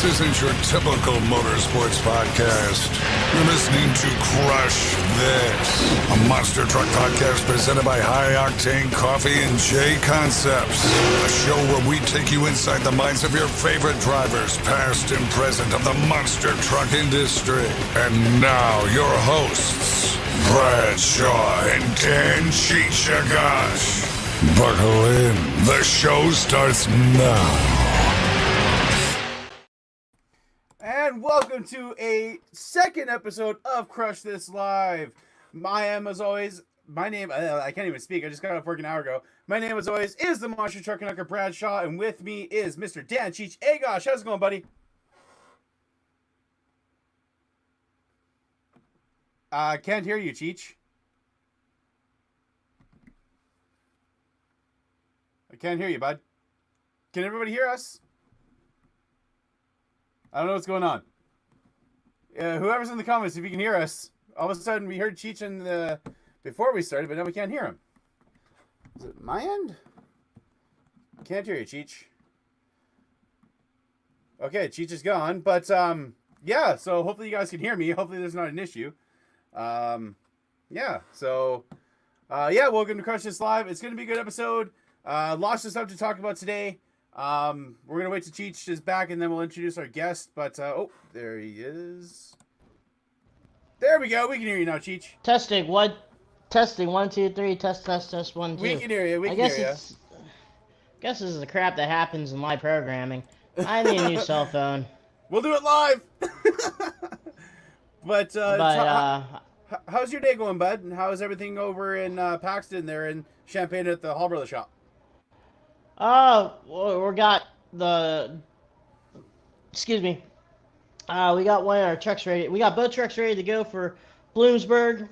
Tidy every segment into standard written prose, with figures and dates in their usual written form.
This isn't your typical motorsports podcast. You're listening to Crush This, a monster truck podcast presented by High Octane Coffee and J Concepts. A show where we take you inside the minds of your favorite drivers, past and present, of the monster truck industry. And now, your hosts, Brad Shaw and Dan Chichagash. Buckle in. The show starts now. And welcome to a second episode of Crush This Live. I am, as always, I can't even speak. I just got off work an hour ago. My name, as always, is the Monster Truck Conductor Brad Shaw, and with me is Mr. Dan Chichagash. How's it going, buddy? Can't hear you, Cheech. I can't hear you, bud. Can everybody hear us? I don't know what's going on. Whoever's in the comments, if you can hear us. All of a sudden, we heard Cheech before we started, but now we can't hear him. Is it my end? Can't hear you, Cheech. Okay, Cheech is gone. But, yeah, so hopefully you guys can hear me. Hopefully there's not an issue. Welcome to Crush This Live. It's going to be a good episode. Lots of stuff to talk about today. We're going to wait till Cheech is back and then we'll introduce our guest. But, there he is. There we go. We can hear you now, Cheech. Testing, 1, 2, 3, test, 1, 2. We can hear you. I guess this is the crap that happens in live programming. I need a new cell phone. We'll do it live. How's your day going, bud? And how's everything over in Paxton there in Champaign at the Hall Brothers shop? We got we got one of our trucks ready. We got both trucks ready to go for Bloomsburg.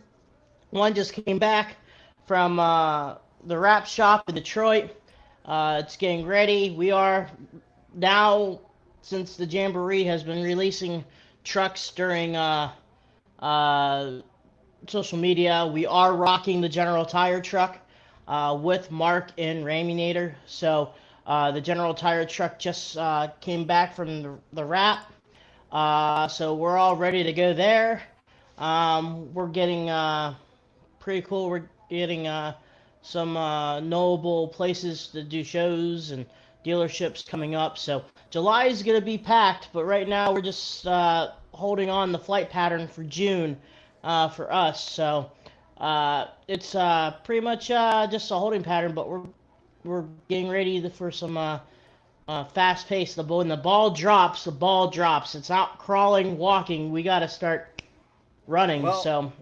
One just came back from the wrap shop in Detroit. It's getting ready. We are now, since the Jamboree has been releasing trucks during social media, we are rocking the General Tire truck with Mark and Raminator. So the General Tire truck just came back from the wrap. So we're all ready to go there. We're getting pretty cool. We're getting some knowable places to do shows and dealerships coming up. So July is going to be packed, but right now we're just holding on the flight pattern for June for us. So it's pretty much just a holding pattern, but we're getting ready for some fast pace. When the ball drops, It's not crawling, walking. We got to start running. So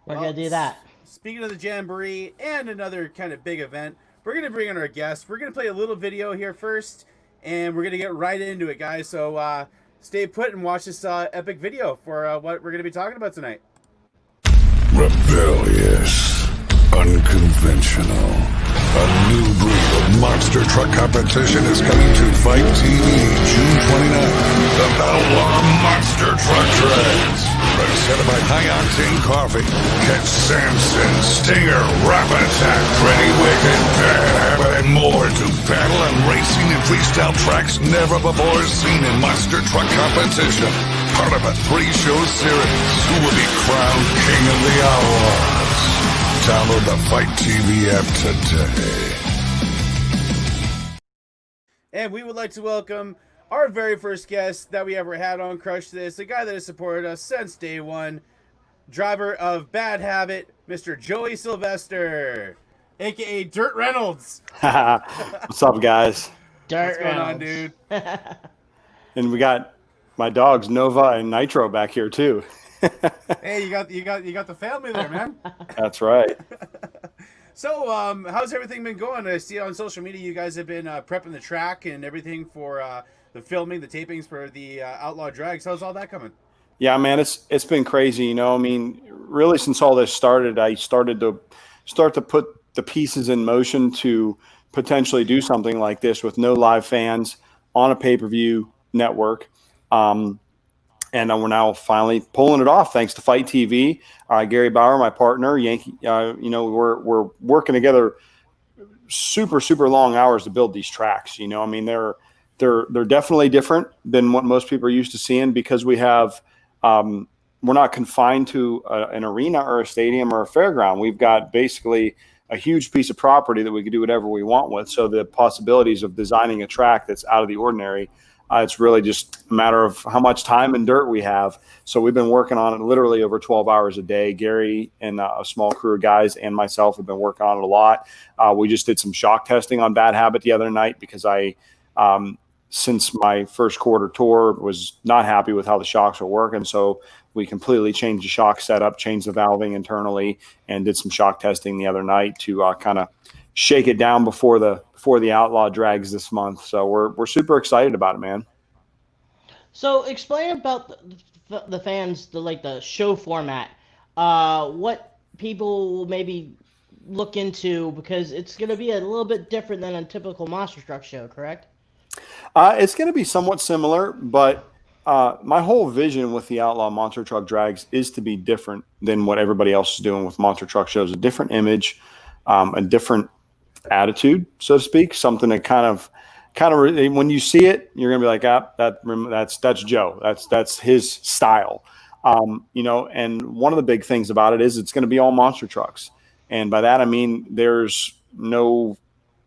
we're going to do that. Speaking of the Jamboree and another kind of big event, we're going to bring in our guest. We're going to play a little video here first, and we're going to get right into it, guys. So stay put and watch this epic video for what we're going to be talking about tonight. Rebellious, unconventional. A new breed of monster truck competition is coming to Fight TV June 29th. The Outlaw Monster Truck Trails. Presented by High Octane Coffee. Catch Samson, Stinger, Rap Attack, Pretty Wicked, Bad Habit, and more to battle and racing in freestyle tracks never before seen in monster truck competition. Part of a 3-show series. Who will be crowned King of the Outlaws? Download the Fight TV app today. And we would like to welcome our very first guest that we ever had on Crush This, a guy that has supported us since day one, driver of Bad Habit, Mr. Joey Sylvester, a.k.a. Dirt Reynolds. What's up, guys? What's going on, dude? And we got my dogs, Nova and Nitro, back here, too. Hey, you got the family there, man. That's right. So, how's everything been going? I see on social media you guys have been prepping the track and everything for the filming, the tapings for the Outlaw Drags. How's all that coming? Yeah, man, it's been crazy. I mean, really, since all this started, I started to put the pieces in motion to potentially do something like this with no live fans on a pay-per-view network. And we're now finally pulling it off thanks to Fight TV. Gary Bauer, my partner, Yankee, we're working together super, super long hours to build these tracks. I mean, they're they're definitely different than what most people are used to seeing, because we have we're not confined to an arena or a stadium or a fairground. We've got basically a huge piece of property that we can do whatever we want with. So the possibilities of designing a track that's out of the ordinary, it's really just a matter of how much time and dirt we have. So we've been working on it literally over 12 hours a day. Gary and a small crew of guys and myself have been working on it a lot. We just did some shock testing on Bad Habit the other night, because since my first quarter tour, was not happy with how the shocks were working. So we completely changed the shock setup, changed the valving internally, and did some shock testing the other night to kind of shake it down before the Outlaw drags this month. So we're super excited about it, man. So explain about the fans, the show format. What people will maybe look into, because it's going to be a little bit different than a typical monster truck show, correct? It's going to be somewhat similar, but my whole vision with the Outlaw Monster Truck Drags is to be different than what everybody else is doing with monster truck shows. A different image, a different attitude, so to speak. Something that kind of when you see it, you're gonna be like, that's Joe. That's his style. And one of the big things about it is it's going to be all monster trucks, and by that I mean there's no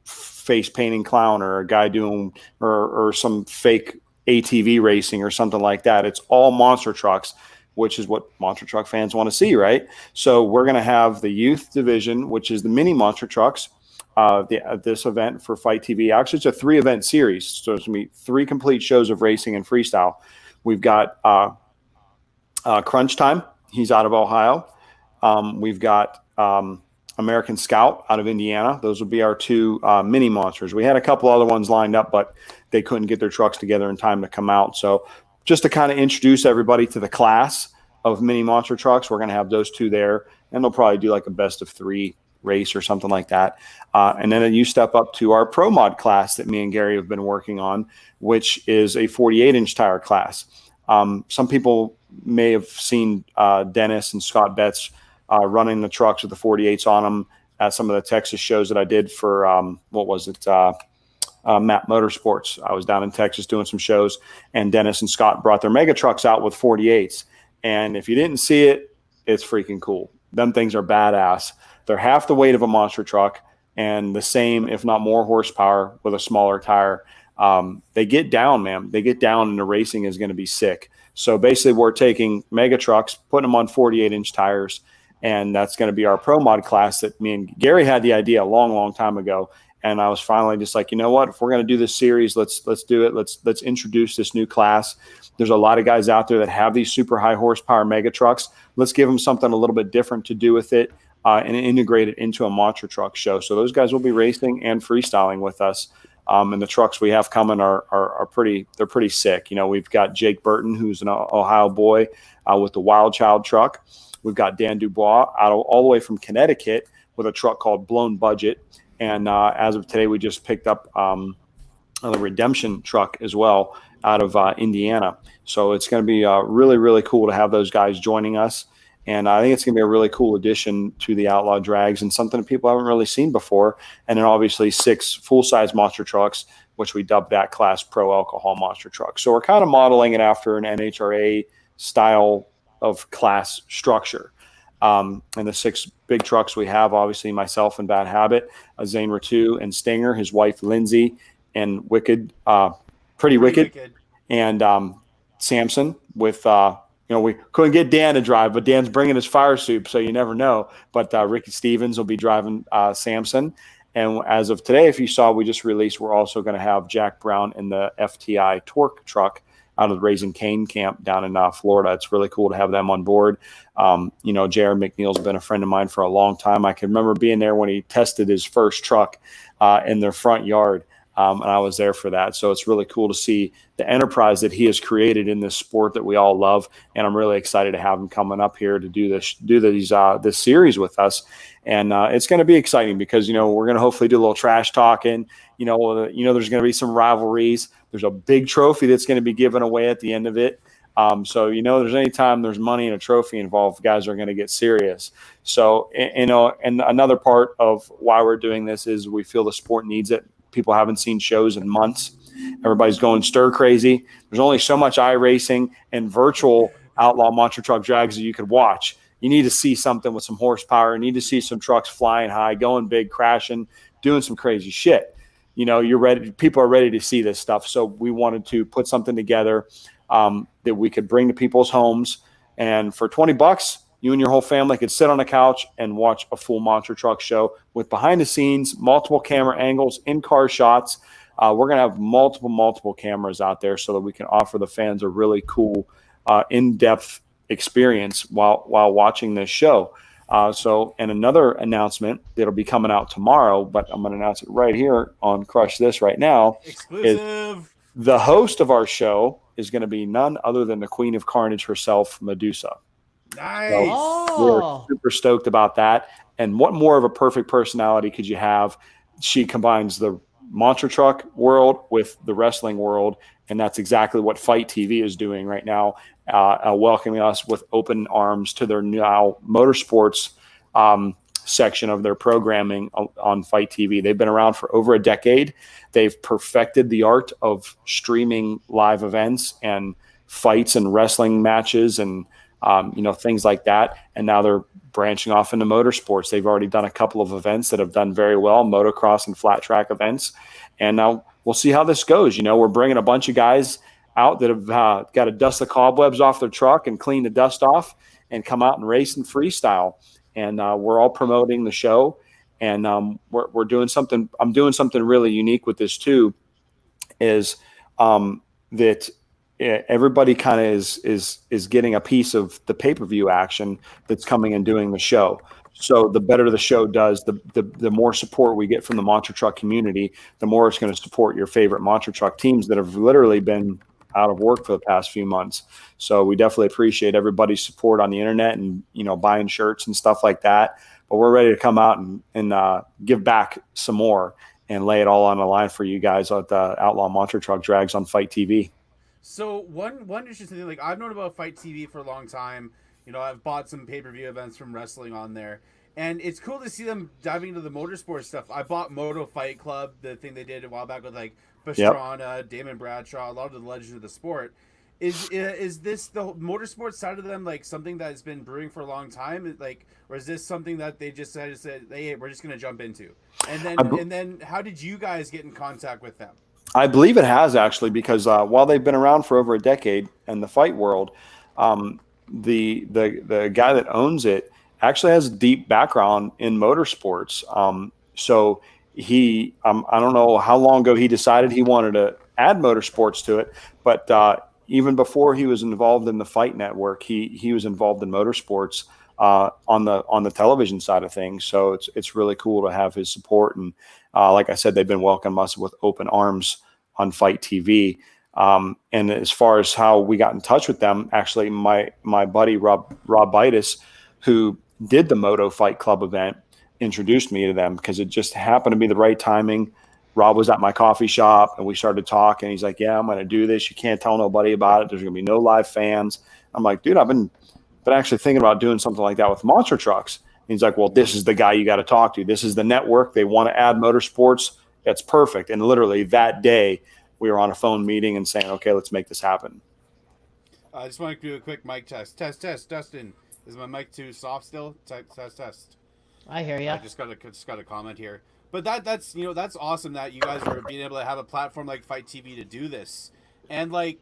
face painting clown or a guy doing or some fake ATV racing or something like that. It's all monster trucks, which is what monster truck fans want to see, right? So we're going to have the youth division, which is the mini monster trucks. This event for Fight TV, actually, it's a 3-event series, so it's going to be 3 complete shows of racing and freestyle. We've got Crunch Time. He's out of Ohio. We've got American Scout out of Indiana. Those would be our 2 mini monsters. We had a couple other ones lined up, but they couldn't get their trucks together in time to come out. So just to kind of introduce everybody to the class of mini monster trucks, we're going to have those 2 there, and they'll probably do like a best of 3 race or something like that. And then you step up to our Pro Mod class that me and Gary have been working on, which is a 48-inch tire class. Some people may have seen Dennis and Scott Betts running the trucks with the 48s on them at some of the Texas shows that I did for, Matt Motorsports. I was down in Texas doing some shows, and Dennis and Scott brought their mega trucks out with 48s. And if you didn't see it, it's freaking cool. Them things are badass. They're half the weight of a monster truck and the same, if not more, horsepower with a smaller tire. They get down, man. They get down, and the racing is going to be sick. So basically, we're taking mega trucks, putting them on 48-inch tires, and that's going to be our Pro Mod class that me and Gary had the idea a long, long time ago. And I was finally just like, you know what? If we're going to do this series, let's do it. Let's introduce this new class. There's a lot of guys out there that have these super high horsepower mega trucks. Let's give them something a little bit different to do with it, and integrate it into a monster truck show. So those guys will be racing and freestyling with us. And the trucks we have coming are pretty sick. We've got Jake Burton, who's an Ohio boy, with the Wild Child truck. We've got Dan Dubois all the way from Connecticut with a truck called Blown Budget. And as of today, we just picked up the Redemption truck as well out of Indiana. So it's going to be really, really cool to have those guys joining us. And I think it's going to be a really cool addition to the Outlaw Drags and something that people haven't really seen before. And then obviously 6 full-size monster trucks, which we dubbed that class Pro Alcohol Monster Truck. So we're kind of modeling it after an NHRA style of class structure. And the 6 big trucks we have, obviously myself and Bad Habit, Zane Ratu and Stinger, his wife Lindsay, and Wicked, Pretty Wicked, and Samson with we couldn't get Dan to drive, but Dan's bringing his fire suit, so you never know. But Ricky Stevens will be driving Samson. And as of today, if you saw, we just released, we're also going to have Jack Brown in the FTI Torque truck out of the Raising Cane camp down in Florida. It's really cool to have them on board. Jared McNeil's been a friend of mine for a long time. I can remember being there when he tested his first truck in their front yard. And I was there for that. So it's really cool to see the enterprise that he has created in this sport that we all love. And I'm really excited to have him coming up here to do this series with us. And it's going to be exciting because, we're going to hopefully do a little trash talking. There's going to be some rivalries. There's a big trophy that's going to be given away at the end of it. So, there's any time there's money and a trophy involved, guys are going to get serious. So, and another part of why we're doing this is we feel the sport needs it. People haven't seen shows in months. Everybody's going stir crazy. There's only so much iRacing and virtual outlaw monster truck drags that you could watch. You need to see something with some horsepower. You need to see some trucks flying high, going big, crashing, doing some crazy shit. You know, you're ready. People are ready to see this stuff. So we wanted to put something together that we could bring to people's homes. And for $20, you and your whole family could sit on a couch and watch a full monster truck show with behind the scenes, multiple camera angles, in-car shots. We're going to have multiple cameras out there so that we can offer the fans a really cool, in-depth experience while watching this show. And another announcement that'll be coming out tomorrow, but I'm going to announce it right here on Crush This right now. Exclusive. The host of our show is going to be none other than the Queen of Carnage herself, Medusa. Nice. So we're super stoked about that. And what more of a perfect personality could you have? She combines the monster truck world with the wrestling world, and that's exactly what Fight TV is doing right now, welcoming us with open arms to their now motorsports section of their programming on Fight TV. They've been around for over a decade. They've perfected the art of streaming live events and fights and wrestling matches and things like that. And now they're branching off into motorsports. They've already done a couple of events that have done very well, motocross and flat track events. And now we'll see how this goes. You know, we're bringing a bunch of guys out that have got to dust the cobwebs off their truck and clean the dust off and come out and race and freestyle. And we're all promoting the show. And we're doing something. I'm doing something really unique with this too, is that everybody kind of is getting a piece of the pay-per-view action that's coming and doing the show. So the better the show does, the more support we get from the monster truck community, the more it's going to support your favorite monster truck teams that have literally been out of work for the past few months. So we definitely appreciate everybody's support on the internet and, buying shirts and stuff like that. But we're ready to come out and give back some more and lay it all on the line for you guys at the Outlaw Monster Truck Drags on Fight TV. So one interesting thing, like I've known about Fight TV for a long time. I've bought some pay-per-view events from wrestling on there, and it's cool to see them diving into the motorsport stuff. I bought Moto Fight Club, the thing they did a while back with like Pastrana, Damon Bradshaw, a lot of the legends of the sport. Is this the motorsport side of them like something that's been brewing for a long time, or is this something that they just said, hey, we're just going to jump into? And then how did you guys get in contact with them? I believe it has actually, because while they've been around for over a decade in the fight world, the guy that owns it actually has a deep background in motorsports. So he, I don't know how long ago he decided he wanted to add motorsports to it, but even before he was involved in the Fight Network, he was involved in motorsports on the television side of things. So it's really cool to have his support. And like I said, they've been welcoming us with open arms on Fight TV. And as far as how we got in touch with them, actually my buddy Rob Bitus, who did the Moto Fight Club event, introduced me to them because it just happened to be the right timing. Rob was at my coffee shop and we started talking. He's like, yeah, I'm going to do this. You can't tell nobody about it. There's going to be no live fans. I'm like, dude, I've been actually thinking about doing something like that with monster trucks. And he's like, well, this is the guy you got to talk to. This is the network. They want to add motorsports. That's perfect. And literally that day we were on a phone meeting and saying, okay, let's make this happen. I just want to do a quick mic test. Test. Dustin, is my mic too soft still? Test. I hear you. I just got a comment here. But that's that's awesome that you guys are being able to have a platform like Fight TV to do this. And with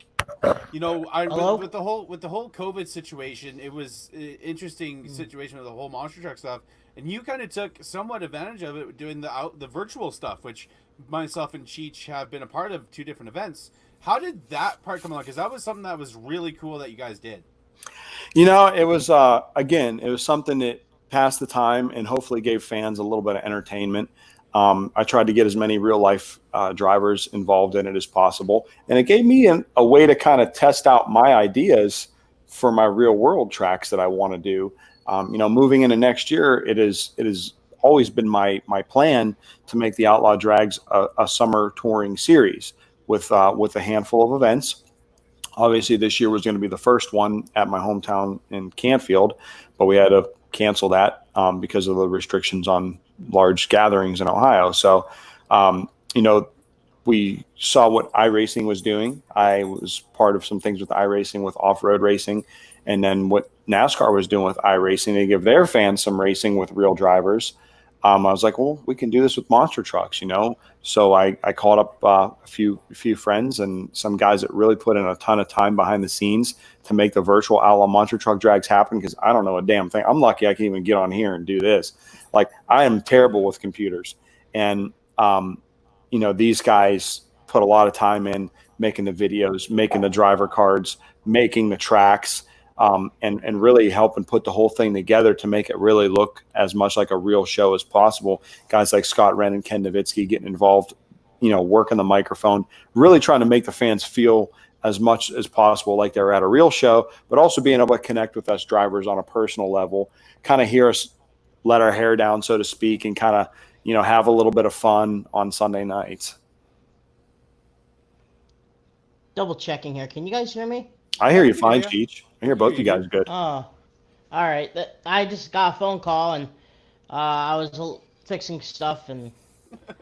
the whole COVID situation, it was an interesting situation with the whole monster truck stuff, and you kind of took somewhat advantage of it doing the virtual stuff, which myself and Cheech have been a part of 2 different events. How did that part come along? Because that was something that was really cool that you guys did. It was it was something that passed the time and hopefully gave fans a little bit of entertainment. I tried to get as many real life drivers involved in it as possible. And it gave me a way to kind of test out my ideas for my real world tracks that I want to do. Moving into next year, it has always been my plan to make the Outlaw Drags a summer touring series with a handful of events. Obviously, this year was going to be the first one at my hometown in Canfield, but we had to cancel that because of the restrictions on large gatherings in Ohio. So, we saw what iRacing was doing. I was part of some things with iRacing, with off-road racing, and then what NASCAR was doing with iRacing to give their fans some racing with real drivers. I was like, well, we can do this with monster trucks, you know? So I called up a few friends and some guys that really put in a ton of time behind the scenes to make the virtual Outlaw monster truck drags happen, because I don't know a damn thing. I'm lucky I can even get on here and do this. Like, I am terrible with computers. And, you know, these guys put a lot of time in making the videos, making the driver cards, making the tracks, and really helping put the whole thing together to make it really look as much like a real show as possible. Guys like Scott Wren and Ken Nowitzki getting involved, you know, working the microphone, really trying to make the fans feel as much as possible like they're at a real show, but also being able to connect with us drivers on a personal level, kind of hear us let our hair down, so to speak, and kind of, you know, have a little bit of fun on Sunday nights. Double checking here. Can you guys hear me? I hear you fine, Cheech. I hear both you guys good. Oh, all right. I just got a phone call, and I was fixing stuff, and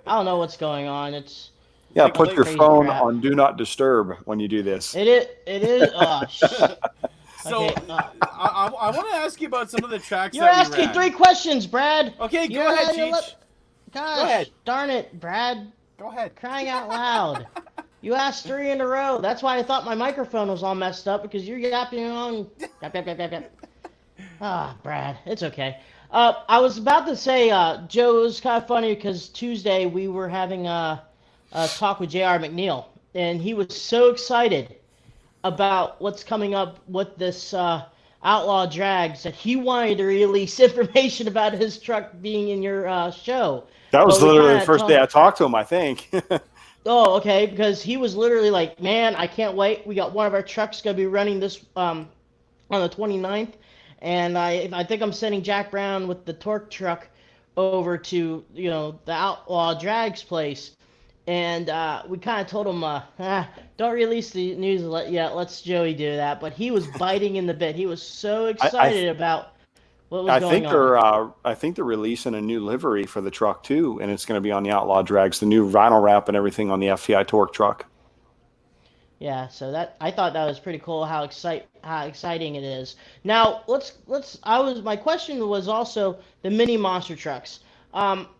I don't know what's going on. It's yeah. Put your phone crap on Do Not Disturb when you do this. It is. It is. Oh, shit. So Okay, I want to ask you about some of the tracks You're that we asking ran. 3 questions, Brad. Okay, You're go ahead, letting- Cheech. Gosh, Go ahead. darn it, Brad. Go ahead. Crying out loud. You asked 3 in a row. That's why I thought my microphone was all messed up, because you're yapping on. Yap. Ah, Brad, it's okay. I was about to say, Joe, it was kind of funny because Tuesday we were having a talk with J.R. McNeil, and he was so excited about what's coming up with this Outlaw Drags that he wanted to release information about his truck being in your show. That was But we literally the kinda first day I talked to him, I think. Oh, okay, because he was literally like, man, I can't wait. We got one of our trucks going to be running this on the 29th, and I think I'm sending Jack Brown with the Torque truck over to, you know, the Outlaw Drags place. And we kind of told him, don't release the news yet. Let's Joey do that. But he was biting in the bit. He was so excited about what was going on. I think they're releasing a new livery for the truck too, and it's going to be on the Outlaw Drags, the new vinyl wrap and everything on the FTI Torque truck. Yeah, so that I thought that was pretty cool how exciting it is. Now my question was also the mini monster trucks.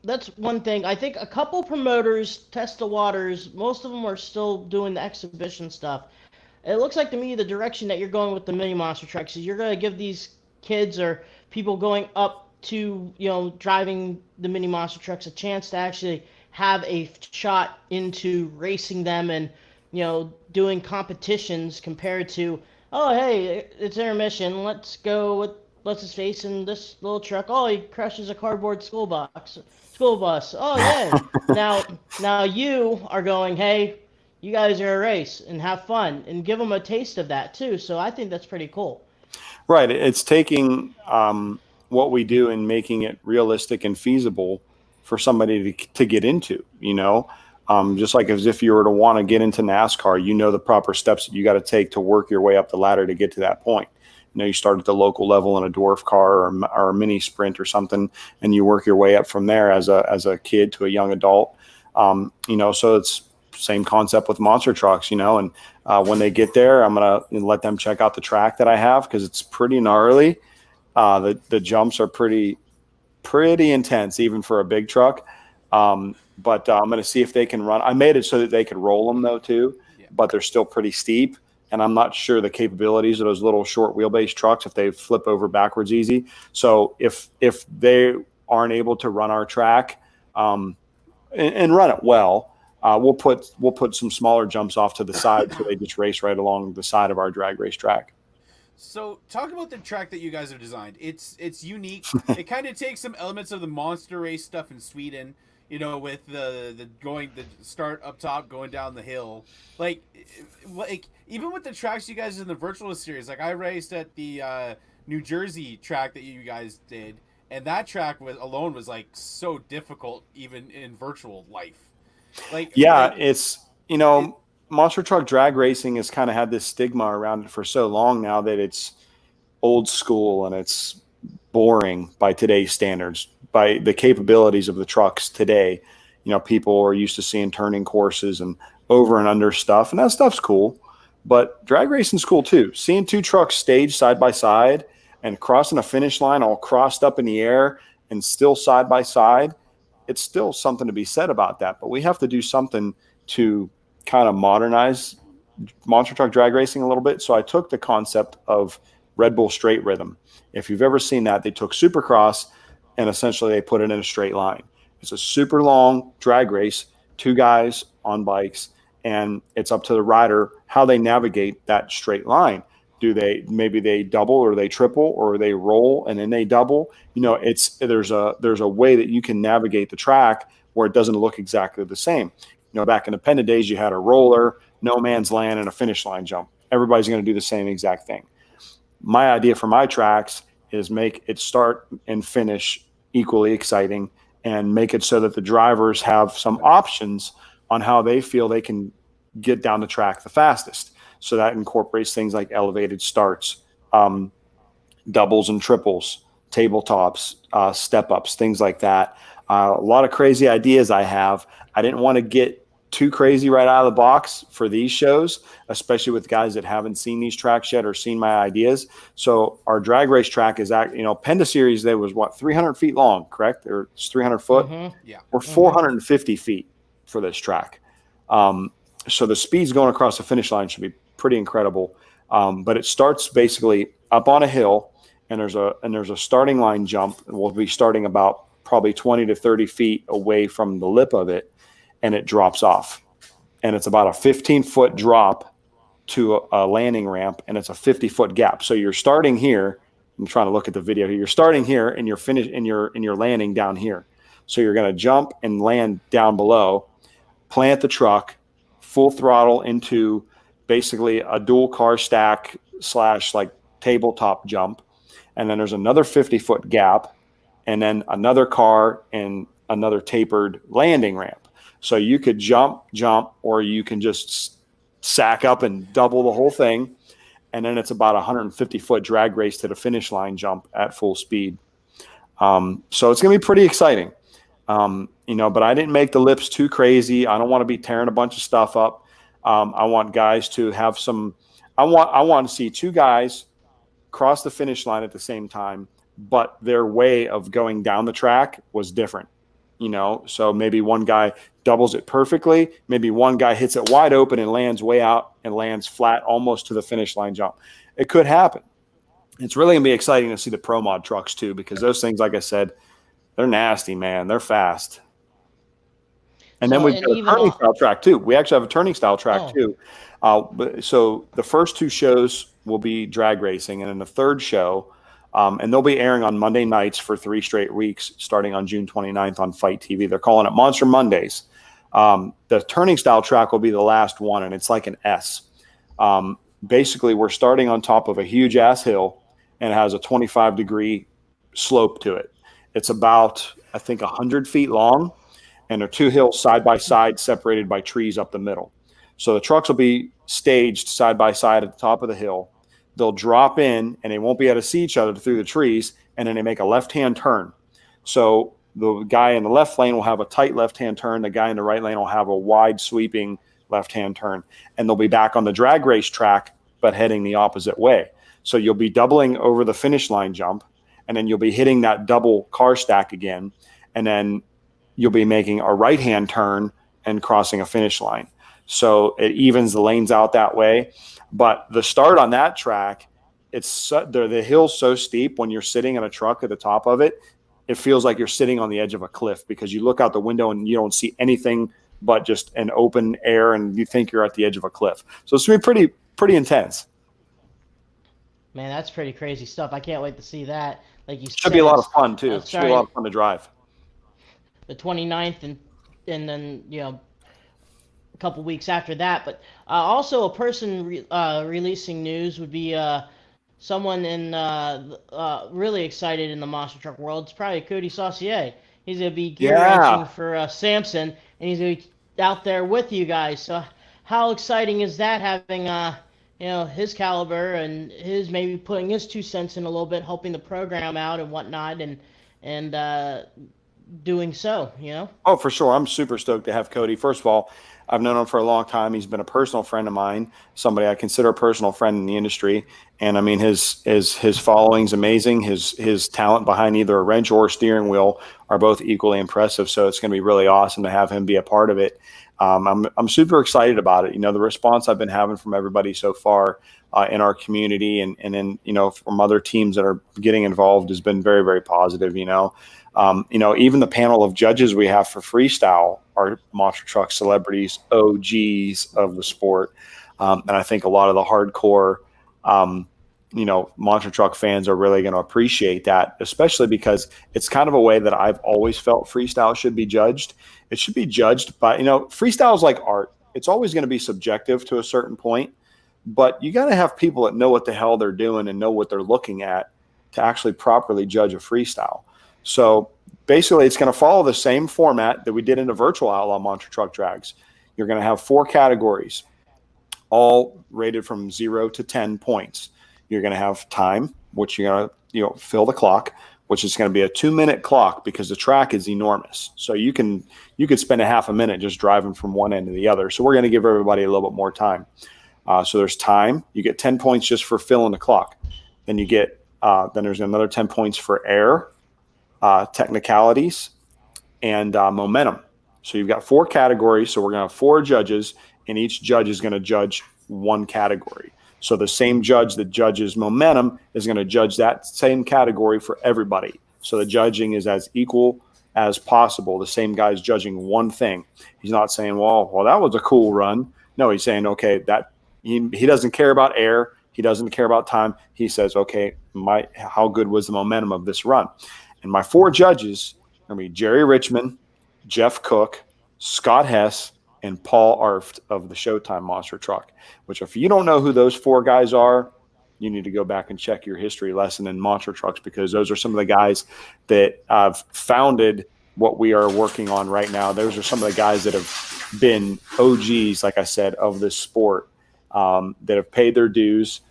That's one thing. I think a couple promoters test the waters. Most of them are still doing the exhibition stuff. It looks like to me the direction that you're going with the mini monster trucks is you're going to give these kids or people going up to, you know, driving the mini monster trucks a chance to actually have a shot into racing them and, you know, doing competitions compared to, oh, hey, it's intermission. Let's go with, what's his face in this little truck? Oh, he crushes a cardboard school bus. Oh, yeah. now you are going, hey, you guys are a race and have fun and give them a taste of that too. So I think that's pretty cool. Right. It's taking what we do and making it realistic and feasible for somebody to get into, you know, just like as if you were to want to get into NASCAR, you know, the proper steps that you got to take to work your way up the ladder to get to that point. You know, you start at the local level in a dwarf car or a mini sprint or something, and you work your way up from there as a kid to a young adult. You know, so it's same concept with monster trucks, you know, and when they get there, I'm going to let them check out the track that I have because it's pretty gnarly. The jumps are pretty intense, even for a big truck. But I'm going to see if they can run. I made it so that they could roll them though too, but they're still pretty steep. And I'm not sure the capabilities of those little short wheelbase trucks, if they flip over backwards easy. So if they aren't able to run our track and run it well, we'll put some smaller jumps off to the side so they just race right along the side of our drag race track. So talk about the track that you guys have designed. It's unique. It kind of takes some elements of the monster race stuff in Sweden, you know, with the start up top, going down the hill. Like even with the tracks you guys in the virtual series, like I raced at the New Jersey track that you guys did, and that track alone was like so difficult even in virtual life. It's, you know, monster truck drag racing has kind of had this stigma around it for so long now that it's old school and it's boring by today's standards, by the capabilities of the trucks today. people are used to seeing turning courses and over and under stuff, and that stuff's cool. But drag racing's cool too. Seeing two trucks staged side by side and crossing a finish line all crossed up in the air and still side by side, it's still something to be said about that. But we have to do something to kind of modernize monster truck drag racing a little bit. So I took the concept of Red Bull straight rhythm. If you've ever seen that, they took Supercross and essentially they put it in a straight line. It's a super long drag race, two guys on bikes, and it's up to the rider how they navigate that straight line. Maybe they double or they triple or they roll and then they double. There's a way that you can navigate the track where it doesn't look exactly the same. Back in the Penda days, you had a roller, no man's land, and a finish line jump. Everybody's going to do the same exact thing. My idea for my tracks is make it start and finish equally exciting and make it so that the drivers have some options on how they feel they can get down the track the fastest. So that incorporates things like elevated starts, doubles and triples, tabletops, step-ups, things like that. A lot of crazy ideas I have. I didn't want to get too crazy right out of the box for these shows, especially with guys that haven't seen these tracks yet or seen my ideas. So our drag race track is Penda Series, that was 300 feet long, correct? Or it's 300 foot? Mm-hmm. Yeah. Or 450 feet for this track. So the speeds going across the finish line should be pretty incredible. But it starts basically up on a hill, and there's a starting line jump, and we'll be starting about probably 20 to 30 feet away from the lip of it, and it drops off. And it's about a 15-foot drop to a landing ramp, and it's a 50-foot gap. So you're starting here. I'm trying to look at the video here. You're starting here, and you're landing down here. So you're going to jump and land down below, plant the truck, full throttle into basically a dual car stack / like tabletop jump. And then there's another 50-foot gap, and then another car and another tapered landing ramp. So you could jump, or you can just sack up and double the whole thing. And then it's about a 150-foot drag race to the finish line jump at full speed. So it's going to be pretty exciting. But I didn't make the lips too crazy. I don't want to be tearing a bunch of stuff up. I want guys to have some. I want to see two guys cross the finish line at the same time, but their way of going down the track was different. So maybe one guy doubles it perfectly. Maybe one guy hits it wide open and lands way out and lands flat almost to the finish line jump. It could happen. It's really going to be exciting to see the Pro Mod trucks too, because those things, like I said, they're nasty, man. They're fast. And then we've got a turning style track too. We actually have a turning style track too. So the first two shows will be drag racing, and then the third show, and they'll be airing on Monday nights for 3 straight weeks, starting on June 29th on Fight TV. They're calling it Monster Mondays. The turning style track will be the last one, and it's like an S. Basically, we're starting on top of a huge ass hill, and it has a 25-degree slope to it. It's about, I think, 100 feet long, and they're two hills side by side, separated by trees up the middle. So the trucks will be staged side by side at the top of the hill. They'll drop in, and they won't be able to see each other through the trees, and then they make a left-hand turn. So the guy in the left lane will have a tight left-hand turn. The guy in the right lane will have a wide, sweeping left-hand turn. And they'll be back on the drag race track, but heading the opposite way. So you'll be doubling over the finish line jump, and then you'll be hitting that double car stack again, and then you'll be making a right-hand turn and crossing a finish line. So it evens the lanes out that way. But the start on that track, the hill's so steep when you're sitting in a truck at the top of it, it feels like you're sitting on the edge of a cliff, because you look out the window and you don't see anything but just an open air, and you think you're at the edge of a cliff. So it's going to be pretty intense. Man, that's pretty crazy stuff. I can't wait to see that. Like you said, should be a lot of fun too. Should be a lot of fun to drive. The 29th, and then a couple weeks after that. But also a person releasing news would be someone in really excited in the monster truck world. It's probably Cody Saucier. He's gonna be gear wrenching for Samson, and he's gonna be out there with you guys. So how exciting is that, having his caliber and his maybe putting his 2 cents in a little bit, helping the program out and whatnot, and doing so. You know. Oh, for sure. I'm super stoked to have Cody. First of all, I've known him for a long time. He's been a personal friend of mine, somebody I consider a personal friend in the industry. And I mean, his following's amazing. His talent behind either a wrench or a steering wheel are both equally impressive. So it's going to be really awesome to have him be a part of it. I'm super excited about it. You know, the response I've been having from everybody so far in our community and then, you know, from other teams that are getting involved has been very, very positive, you know. You know, even the panel of judges we have for freestyle are monster truck celebrities, OGs of the sport. And I think a lot of the hardcore, you know, monster truck fans are really going to appreciate that, especially because it's kind of a way that I've always felt freestyle should be judged. It should be judged by, you know, freestyle is like art. It's always going to be subjective to a certain point, but you got to have people that know what the hell they're doing and know what they're looking at to actually properly judge a freestyle. So basically, it's going to follow the same format that we did in the virtual Outlaw Monster Truck Drags. You're going to have 4 categories, all rated from 0 to 10 points. You're going to have time, which you're going to, you know, fill the clock, which is going to be a 2-minute clock because the track is enormous. So you could spend a half a minute just driving from one end to the other. So we're going to give everybody a little bit more time. So there's time. You get 10 points just for filling the clock. Then you get then there's another 10 points for air, technicalities, and momentum. So you've got 4 categories. So we're going to have 4 judges, and each judge is going to judge one category. So the same judge that judges momentum is going to judge that same category for everybody. So the judging is as equal as possible. The same guy's judging one thing. He's not saying, well, that was a cool run. No, he's saying, okay, that he doesn't care about air. He doesn't care about time. He says, okay, how good was the momentum of this run? And my 4 judges are going to be Jerry Richmond, Jeff Cook, Scott Hess, and Paul Arft of the Showtime Monster Truck, which if you don't know who those 4 guys are, you need to go back and check your history lesson in monster trucks, because those are some of the guys that have founded what we are working on right now. Those are some of the guys that have been OGs, like I said, of this sport, that have paid their dues.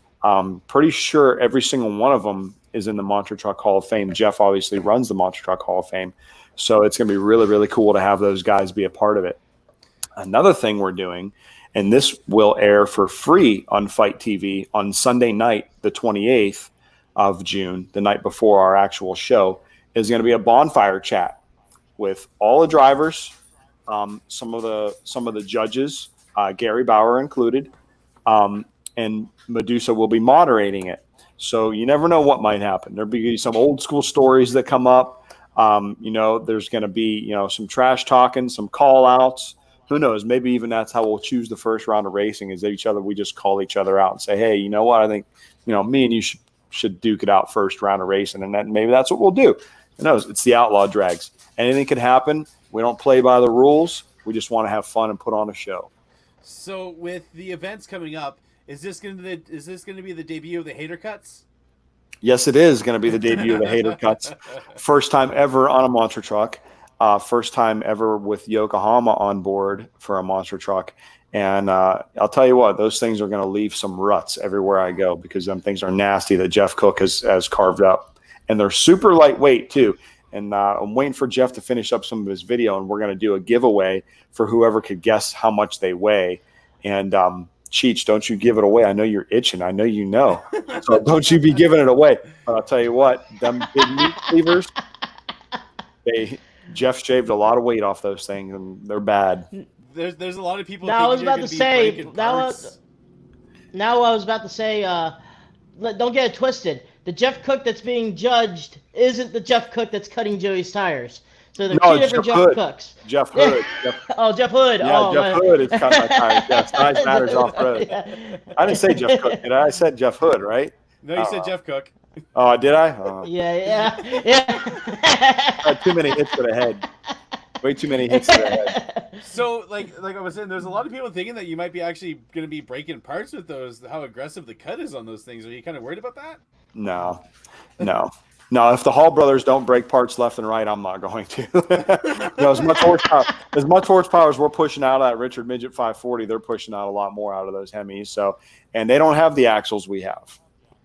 Pretty sure every single one of them is in the Monster Truck Hall of Fame. Jeff obviously runs the Monster Truck Hall of Fame. So it's going to be really, really cool to have those guys be a part of it. Another thing we're doing, and this will air for free on Fight TV on Sunday night, the 28th of June, the night before our actual show, is going to be a bonfire chat with all the drivers, some of the judges, Gary Bauer included, and Medusa will be moderating it. So you never know what might happen. There'll be some old school stories that come up. You know, there's going to be, you know, some trash talking, some call outs. Who knows? Maybe even that's how we'll choose the first round of racing, is we just call each other out and say, hey, you know what? I think, you know, me and you should duke it out first round of racing. And maybe that's what we'll do. Who knows? It's the Outlaw Drags. Anything could happen. We don't play by the rules. We just want to have fun and put on a show. So with the events coming up, is this going to be the debut of the Hater Cuts? Yes, it is going to be the debut of the Hater Cuts. First time ever on a monster truck. First time ever with Yokohama on board for a monster truck. And I'll tell you what, those things are going to leave some ruts everywhere I go, because them things are nasty that Jeff Cook has carved up. And they're super lightweight too. And I'm waiting for Jeff to finish up some of his video, and we're going to do a giveaway for whoever could guess how much they weigh. And Cheech, don't you give it away. I know you're itching. I know you know. So don't you be giving it away. But I'll tell you what, them big meat cleavers, Jeff shaved a lot of weight off those things, and they're bad. There's a lot of people. Now I was about to say. Now I was about to say. Don't get it twisted. The Jeff Cook that's being judged isn't the Jeff Cook that's cutting Joey's tires. So they're two different Jeff Cooks. Jeff Hood. Jeff Hood. Yeah, Jeff Hood is cutting my tires. Yeah, size matters off road. Yeah. I didn't say Jeff Cook, did I? I said Jeff Hood, right? No, you said Jeff Cook. Oh, did I? Yeah. Too many hits to the head. Way too many hits to the head. So, like I was saying, there's a lot of people thinking that you might be actually going to be breaking parts with those. How aggressive the cut is on those things. Are you kind of worried about that? No. If the Hall brothers don't break parts left and right, I'm not going to. As much horsepower as we're pushing out of that Richard Midget 540, they're pushing out a lot more out of those Hemis. So, and they don't have the axles we have.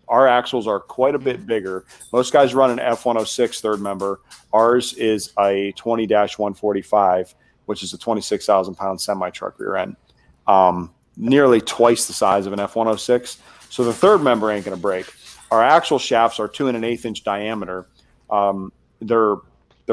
Our axles are quite a bit bigger. Most guys run an F106 third member. Ours is a 20-145, which is a 26,000-pound semi-truck rear end. Nearly twice the size of an F106. So the third member ain't going to break. Our axle shafts are 2 1/8 inch diameter. They're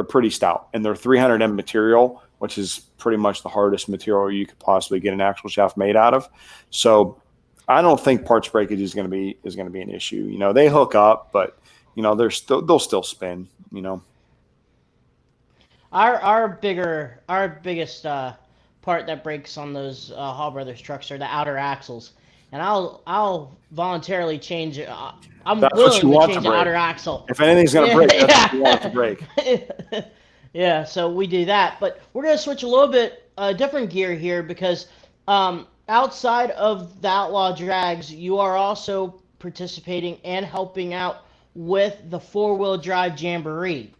pretty stout, and they're 300M material, which is pretty much the hardest material you could possibly get an axle shaft made out of. So I don't think parts breakage is going to be an issue. You know, they hook up, but you know they'll still spin. You know, Our biggest part that breaks on those Hall Brothers trucks are the outer axles, and I'll voluntarily change it. I'm that's what you willing to want change to the break. outer axle. If anything's going to break, that's what you want it to break. Yeah, so we do that, but we're gonna switch a little bit different gear here because outside of the Outlaw Drags, you are also participating and helping out with the four-wheel drive jamboree.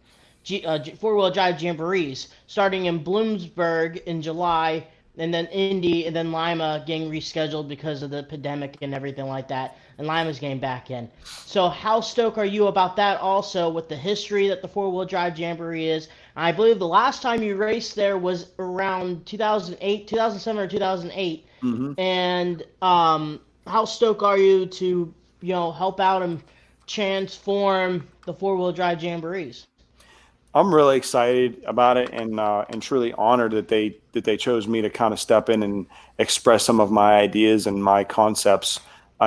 Four-wheel drive jamborees starting in Bloomsburg in July, and then Indy, and then Lima getting rescheduled because of the pandemic and everything like that, and Lima's getting back in. So how stoked are you about that also, with the history that the four-wheel drive jamboree is? I believe the last time you raced there was around 2008, 2007 or 2008. Mm-hmm. And how stoked are you to, help out and transform the four-wheel drive jamborees? I'm really excited about it, and truly honored that they chose me to kind of step in and express some of my ideas and my concepts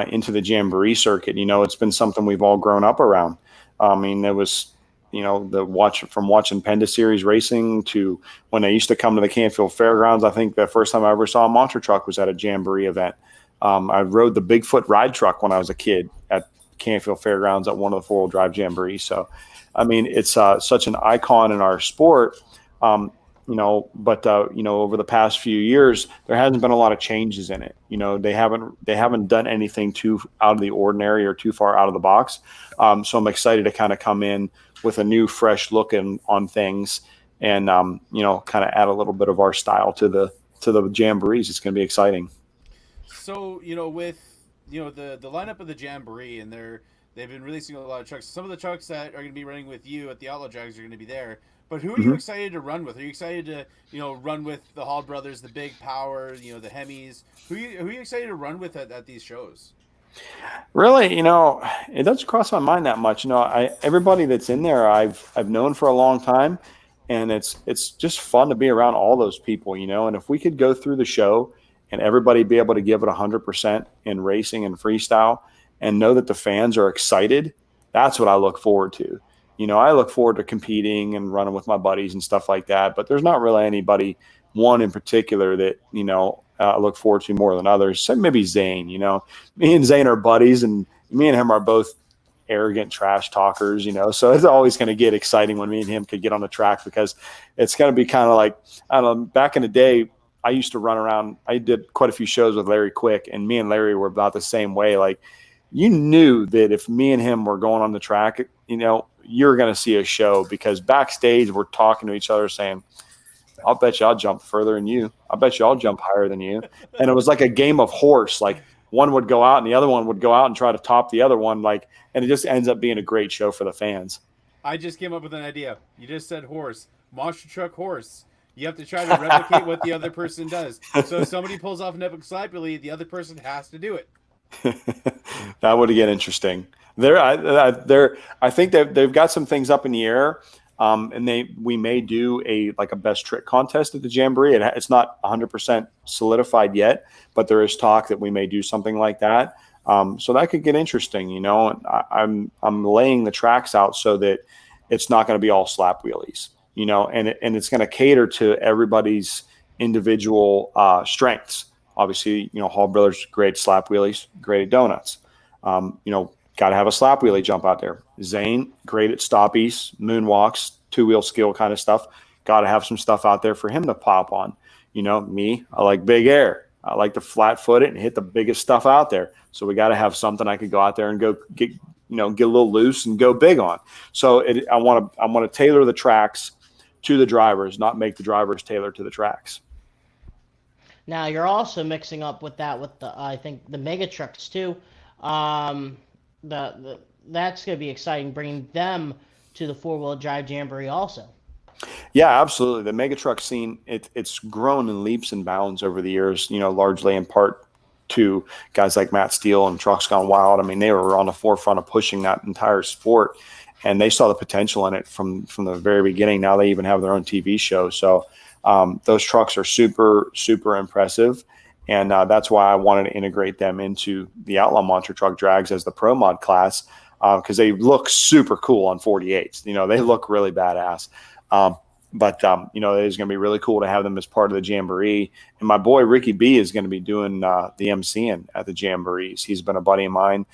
into the jamboree circuit. You know, it's been something we've all grown up around. I mean, there was, from watching Penda Series racing to when they used to come to the Canfield Fairgrounds. I think the first time I ever saw a monster truck was at a jamboree event. I rode the Bigfoot ride truck when I was a kid at Canfield Fairgrounds at one of the four-wheel drive jamborees. So, I mean, it's such an icon in our sport, but over the past few years, there hasn't been a lot of changes in it. You know, they haven't done anything too out of the ordinary or too far out of the box. So I'm excited to kind of come in with a new, fresh look on things, and kind of add a little bit of our style to the jamborees. It's going to be exciting. So with the lineup of the jamboree, and they've been releasing a lot of trucks. Some of the trucks that are going to be running with you at the Outlaw Drags are going to be there. But who are you excited to run with? Are you excited to run with the Hall Brothers, the Big Power, the Hemis? Who are you excited to run with at these shows? Really, it doesn't cross my mind that much. Everybody that's in there, I've known for a long time, and it's just fun to be around all those people. And if we could go through the show and everybody be able to give it 100% in racing and freestyle, and know that the fans are excited, that's what I look forward to. I look forward to competing and running with my buddies and stuff like that, but there's not really anybody, one in particular, that, I look forward to more than others. So maybe Zane. Me and Zane are buddies, and me and him are both arrogant trash talkers, so it's always going to get exciting when me and him could get on the track, because it's going to be kind of like, I don't know, back in the day, I used to run around. I did quite a few shows with Larry Quick, and me and Larry were about the same way. Like, you knew that if me and him were going on the track, you're going to see a show, because backstage we're talking to each other saying, I'll bet you I'll jump further than you. I bet you I'll jump higher than you. And it was like a game of horse. Like, one would go out and the other one would go out and try to top the other one. And it just ends up being a great show for the fans. I just came up with an idea. You just said horse. Monster truck horse. You have to try to replicate what the other person does. So if somebody pulls off an epic slide wheelie, the other person has to do it. That would get interesting. I think that they've got some things up in the air, and we may do a best trick contest at the jamboree. It's not 100% solidified yet, but there is talk that we may do something like that. So that could get interesting. And I'm laying the tracks out so that it's not going to be all slap wheelies. And it's going to cater to everybody's individual strengths. Obviously, Hall Brothers, great slap wheelies, great at donuts. Got to have a slap wheelie jump out there. Zane, great at stoppies, moonwalks, two-wheel skill kind of stuff. Got to have some stuff out there for him to pop on. Me, I like big air. I like to flat foot it and hit the biggest stuff out there. So we got to have something I could go out there and go get a little loose and go big on. So I want to tailor the tracks to the drivers, not make the drivers tailor to the tracks. Now you're also mixing up with that with I think the mega trucks too. that's going to be exciting, bringing them to the four-wheel drive jamboree also. Yeah, absolutely. The mega truck scene, it's grown in leaps and bounds over the years, largely in part to guys like Matt Steele and Trucks Gone Wild. I mean, they were on the forefront of pushing that entire sport, and they saw the potential in it from the very beginning. Now they even have their own TV show. So those trucks are super, super impressive. And that's why I wanted to integrate them into the Outlaw Monster Truck Drags as the Pro Mod class, because they look super cool on 48s. They look really badass. But it is going to be really cool to have them as part of the Jamboree. And my boy Ricky B is going to be doing the MCing at the Jamborees. He's been a buddy of mine.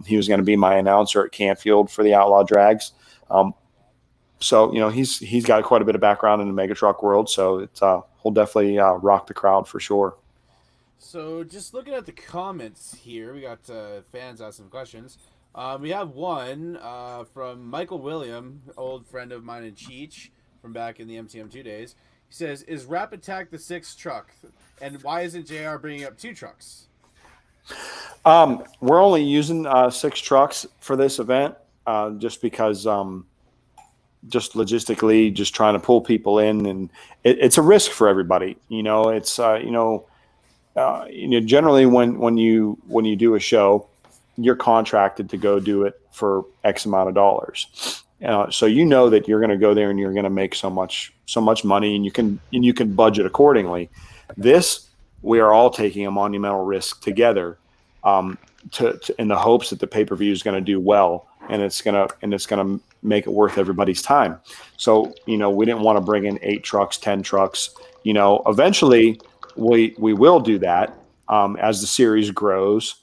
He was going to be my announcer at Canfield for the Outlaw Drags. So he's got quite a bit of background in the mega truck world. So it's he'll definitely rock the crowd for sure. So just looking at the comments here, we got fans asking questions. We have one from Michael William, old friend of mine in Cheech, from back in the MTM2 days. He says, is Rap Attack the sixth truck? And why isn't JR bringing up 2 trucks? We're only using 6 trucks for this event just because just logistically, just trying to pull people in. And it's a risk for everybody. It's, generally when you do a show, you're contracted to go do it for X amount of dollars. So that you're going to go there and you're going to make so much money, and you can budget accordingly. This, we are all taking a monumental risk together, to in the hopes that the pay-per-view is going to do well, and it's going to make it worth everybody's time. So we didn't want to bring in 8 trucks, 10 trucks. Eventually we will do that as the series grows.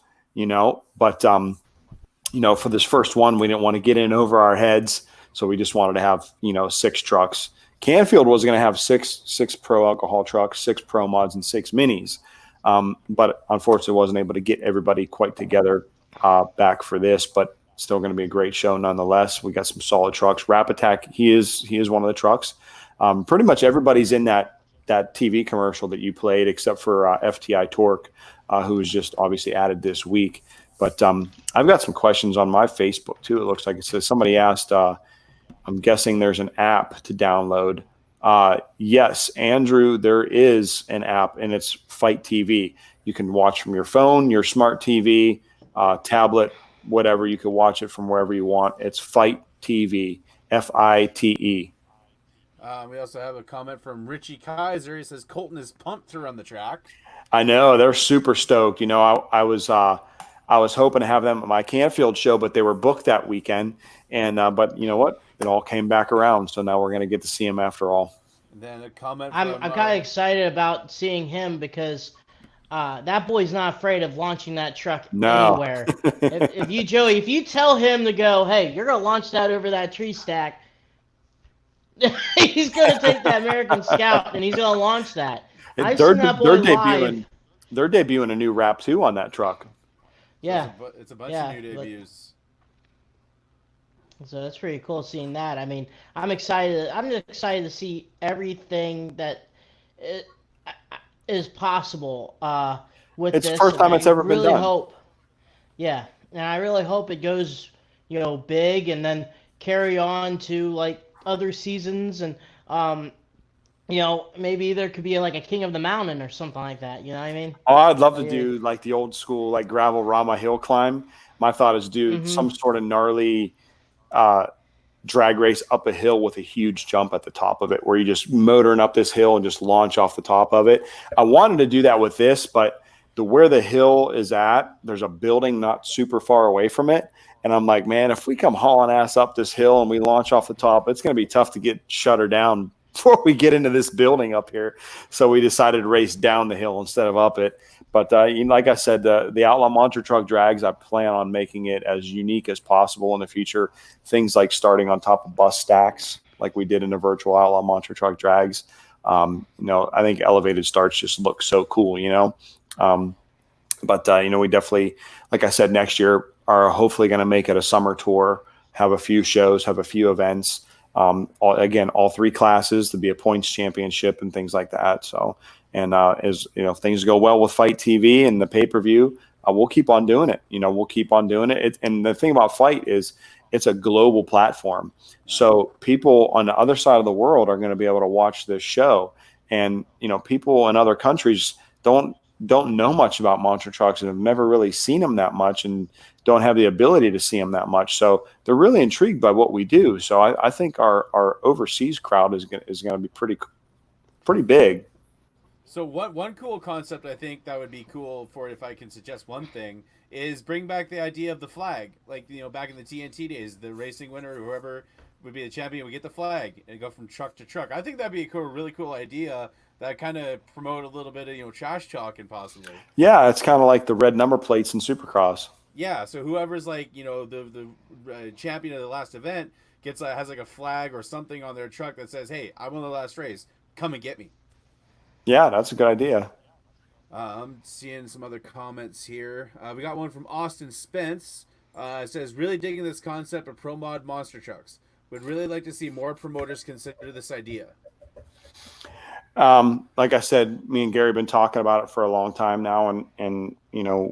But for this first one, we didn't want to get in over our heads. So we just wanted to have, 6 trucks. Canfield was going to have six pro alcohol trucks, 6 pro mods, and 6 minis. But unfortunately wasn't able to get everybody quite together back for this, but still going to be a great show nonetheless. We got some solid trucks. Rap Attack, he is one of the trucks. Pretty much everybody's in that TV commercial that you played, except for FTI Torque, who was just obviously added this week. But I've got some questions on my Facebook too. It looks like it says somebody asked, I'm guessing there's an app to download. Yes, Andrew, there is an app, and it's Fight TV. You can watch from your phone, your smart TV, tablet, whatever. You can watch it from wherever you want. It's Fight TV, FITE. We also have a comment from Richie Kaiser. He says Colton is pumped to run the track. I know, they're super stoked. I was hoping to have them at my Canfield show, but they were booked that weekend. And but you know what? It all came back around. So now we're going to get to see him after all. And then a comment. I'm kind of excited about seeing him because that boy's not afraid of launching that truck anywhere. if you tell him to go, hey, you're going to launch that over that tree stack, he's going to take the American Scout and he's going to launch that. I've seen that boy live. They're debuting a new Rap 2 on that truck. Yeah, it's a bunch of new debuts. So that's pretty cool seeing that. I mean, I'm excited. I'm excited to see everything that is possible with this. It's the first time it's ever been done. And I really hope it goes, big, and then carry on to like other seasons, and maybe there could be like a King of the Mountain or something like that. You know what I mean? Oh, I'd love to do like the old school like gravel Rama hill climb. My thought is do some sort of gnarly drag race up a hill with a huge jump at the top of it, where you just motoring up this hill and just launch off the top of it. I wanted to do that with this, but where the hill is at, there's a building not super far away from it. And I'm like, man, if we come hauling ass up this hill and we launch off the top, it's going to be tough to get shuttered down before we get into this building up here. So we decided to race down the hill instead of up it. But like I said, the Outlaw Monster Truck Drags, I plan on making it as unique as possible in the future. Things like starting on top of bus stacks, like we did in the virtual Outlaw Monster Truck Drags. I think elevated starts just look so cool, But we definitely, like I said, next year are hopefully going to make it a summer tour, have a few shows, have a few events. All 3 classes to be a points championship and things like that. So, and as things go well with Fight TV and the pay-per-view, we'll keep on doing it. We'll keep on doing it. And the thing about Fight is it's a global platform. So people on the other side of the world are going to be able to watch this show. And, people in other countries don't know much about monster trucks and have never really seen them that much and don't have the ability to see them that much. So they're really intrigued by what we do. So I think our overseas crowd is going to be pretty big. So one cool concept I think that would be cool for, if I can suggest one thing, is bring back the idea of the flag. Like, back in the TNT days, the racing winner, whoever would be the champion, would get the flag and go from truck to truck. I think that'd be a really cool idea that kind of promote a little bit of, trash talking possibly. Yeah, it's kind of like the red number plates in Supercross. Yeah, so whoever's like, the champion of the last event has like a flag or something on their truck that says, "Hey, I won the last race. Come and get me." Yeah, that's a good idea. I'm seeing some other comments here. We got one from Austin Spence. It says, really digging this concept of pro mod monster trucks. Would really like to see more promoters consider this idea. Like I said, me and Gary have been talking about it for a long time now, and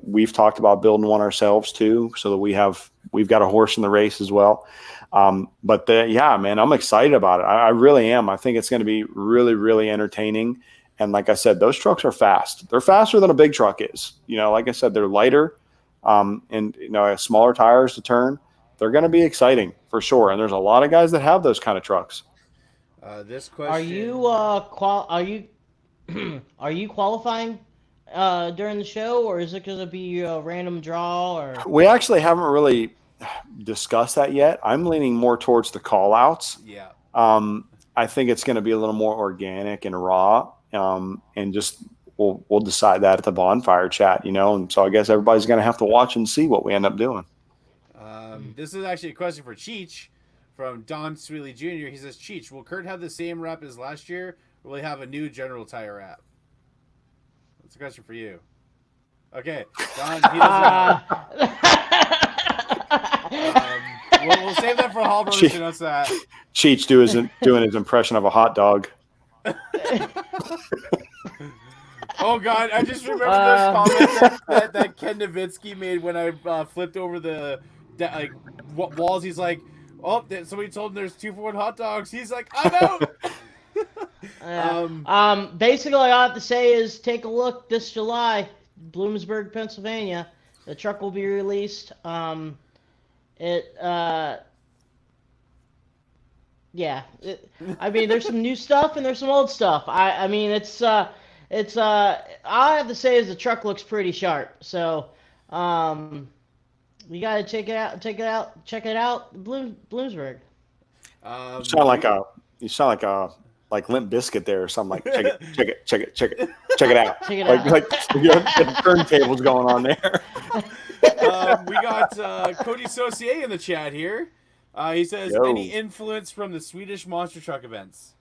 we've talked about building one ourselves too, so that we've got a horse in the race as well. Yeah, man, I'm excited about it. I really am. I think it's going to be really, really entertaining. And like I said, those trucks are fast. They're faster than a big truck is. Like I said, they're lighter, and smaller tires to turn. They're going to be exciting for sure. And there's a lot of guys that have those kind of trucks. This question: Are you qualifying during the show, or is it going to be a random draw? Or we actually haven't really discussed that yet. I'm leaning more towards the call outs. Yeah. I think it's going to be a little more organic and raw. And just we'll decide that at the bonfire chat, and so I guess everybody's going to have to watch and see what we end up doing. This is actually a question for Cheech from Don Sweely Jr. He says, Cheech, will Kurt have the same wrap as last year, or will he have a new General Tire wrap? That's a question for you. Okay, Don, he doesn't know. We'll save that for Hall Brothers to announce that. Cheech doing his impression of a hot dog. Oh God! I just remember those comments that Ken Nowitzki made when I flipped over the walls. He's like, "Oh, somebody told him there's 2-for-1 hot dogs." He's like, "I'm out." Basically, all I have to say is take a look this July, Bloomsburg, Pennsylvania. The truck will be released. Yeah, there's some new stuff and there's some old stuff. I have to say is the truck looks pretty sharp. So, you gotta check it out. Bloomsburg. You sound like Limp Bizkit there or something, like check it out. Like you have turntables going on there. We got Cody Saucier in the chat here. He says, any influence from the Swedish monster truck events?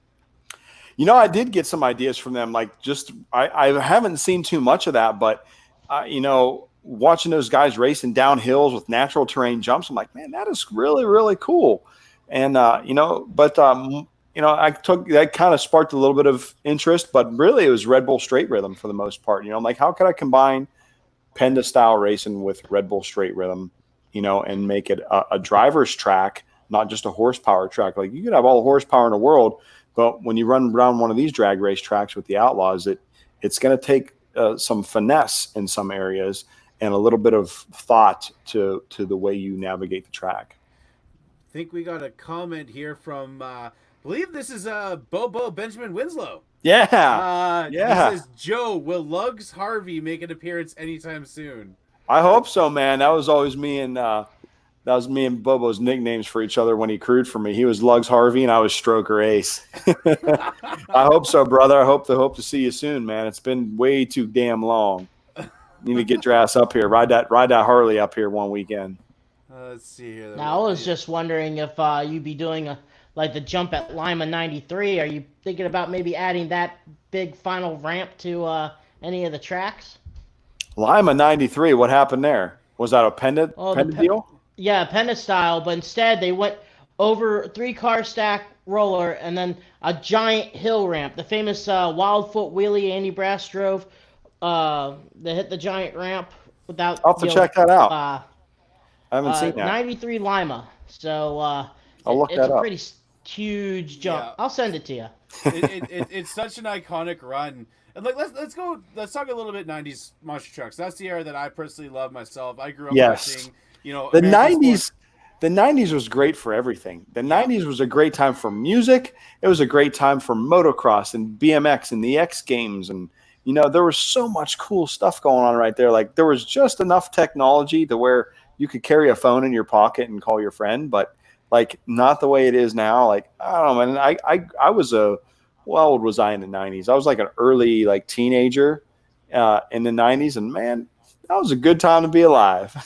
I did get some ideas from them. Like, I haven't seen too much of that, but watching those guys racing down hills with natural terrain jumps, I'm like, man, that is really, really cool. And I took that, kind of sparked a little bit of interest, but really it was Red Bull straight rhythm for the most part. I'm like, how could I combine Penda style racing with Red Bull straight rhythm, and make it a driver's track, not just a horsepower track. Like, you could have all the horsepower in the world, but when you run around one of these drag race tracks with the Outlaws, it's going to take some finesse in some areas and a little bit of thought to the way you navigate the track. I think we got a comment here from, I believe this is Bobo Benjamin Winslow. Yeah. He says, Joe, will Lugs Harvey make an appearance anytime soon? I hope so, man. That was always me and Bobo's nicknames for each other when he crewed for me. He was Lugs Harvey and I was Stroker Ace. I hope so, brother. I hope to see you soon, man. It's been way too damn long. You need to get your ass up here. Ride that Harley up here one weekend. Let's see here. Now, I was just wondering if you'd be doing the jump at Lima 93. Are you thinking about maybe adding that big final ramp to any of the tracks? Lima 93, what happened there? Was that a Penda deal? Yeah, Penda style, but instead they went over 3-car stack roller and then a giant hill ramp. The famous Wildfoot wheelie Andy Brass drove. They hit the giant ramp without. I'll have to check that out. I haven't seen that. 93 Lima. So I'll look it's that a up. pretty huge jump. Yeah. I'll send it to you. It's such an iconic run. And like let's talk a little bit 90s monster trucks. That's the era that I personally love myself. I grew up watching, the American 90s. sports. The 90s was great for everything. The 90s was a great time for music. It was a great time for motocross and BMX and the X Games. And, there was so much cool stuff going on right there. Like, there was just enough technology to where you could carry a phone in your pocket and call your friend, but, like, not the way it is now. Like, I don't know, man. I was how old was I in the 90s? I was like an early, like, teenager in the 90s. And, man, that was a good time to be alive.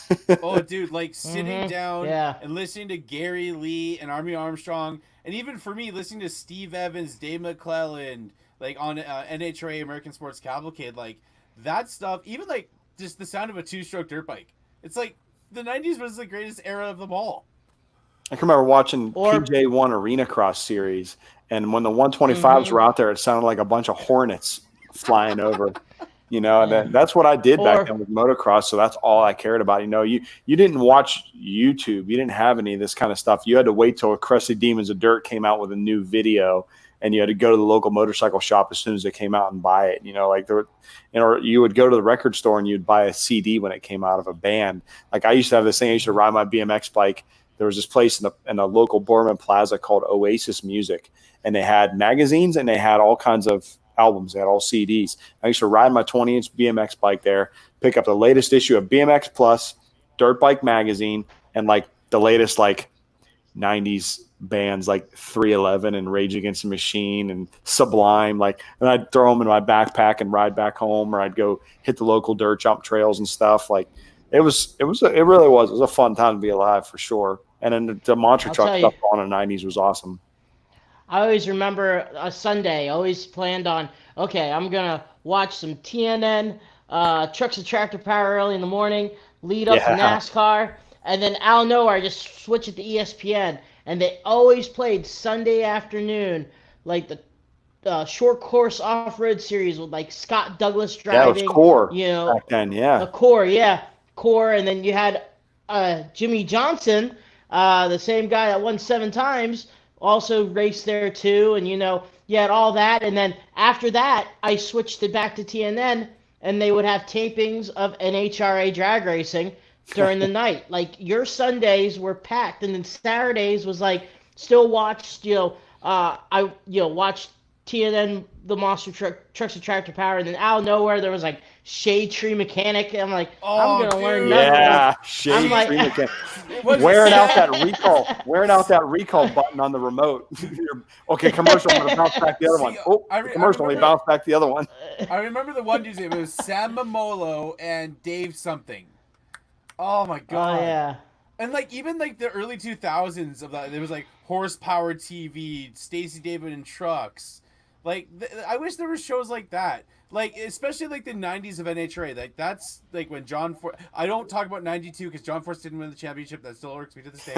Oh, dude, like sitting down Yeah. and listening to Gary Lee and Army Armstrong, and even for me, listening to Steve Evans, Dave McClelland, like on NHRA American Sports Cavalcade, like that stuff, even like just the sound of a two-stroke dirt bike. It's like the 90s was the greatest era of them all. I can remember watching PJ1 Arena Cross series, and when the 125s were out there, it sounded like a bunch of hornets flying over. And that's what I did back then with motocross. So that's all I cared about. You didn't watch YouTube. You didn't have any of this kind of stuff. You had to wait till Crusty Demons of Dirt came out with a new video, and you had to go to the local motorcycle shop as soon as they came out and buy it. Or you would go to the record store and you'd buy a CD when it came out of a band. Like I used to have this thing. I used to ride my BMX bike. There was this place in the local Borman Plaza called Oasis Music, and they had magazines and they had all kinds of albums. They had all CDs. I used to ride my 20-inch BMX bike there, pick up the latest issue of BMX Plus, Dirt Bike Magazine, and like the latest like 90s bands like 311 and Rage Against the Machine and Sublime. And I'd throw them in my backpack and ride back home, or I'd go hit the local dirt jump trails and stuff. Like it really was. It was a fun time to be alive for sure. And then the monster truck stuff on in the 90s was awesome. I always remember a Sunday. I always planned on, okay, I'm going to watch some TNN, Trucks and Tractor Power early in the morning, lead up to NASCAR, and then out of nowhere, I just switch it to ESPN. And they always played Sunday afternoon, like the short course off-road series with like Scott Douglas driving. That was Core back then, The Core. And then you had Jimmy Johnson, the same guy that won 7 times, also raced there too, and you had all that, and then after that I switched it back to TNN, and they would have tapings of NHRA drag racing during the night. Like your Sundays were packed, and then Saturdays was like still watched. I watched TNN, the Monster Trucks and Tractor Power, and then out of nowhere there was like Shade Tree Mechanic. And I'm like, I'm gonna learn nothing. Yeah, Shade Tree Mechanic. Wearing out that recall button on the remote. Okay, commercial. I'm gonna bounce back the other one. Commercial. They bounce back the other one. I remember the one dude's name. It was Sam Mamolo and Dave something. Oh my god. Oh yeah. And like even like the early 2000s of that, there was like Horsepower TV, Stacy David and Trucks. Like I wish there were shows like that. Like especially like the 90s of NHRA. Like that's like when John Force. I don't talk about 92 because John Force didn't win the championship. That still irks me to this day.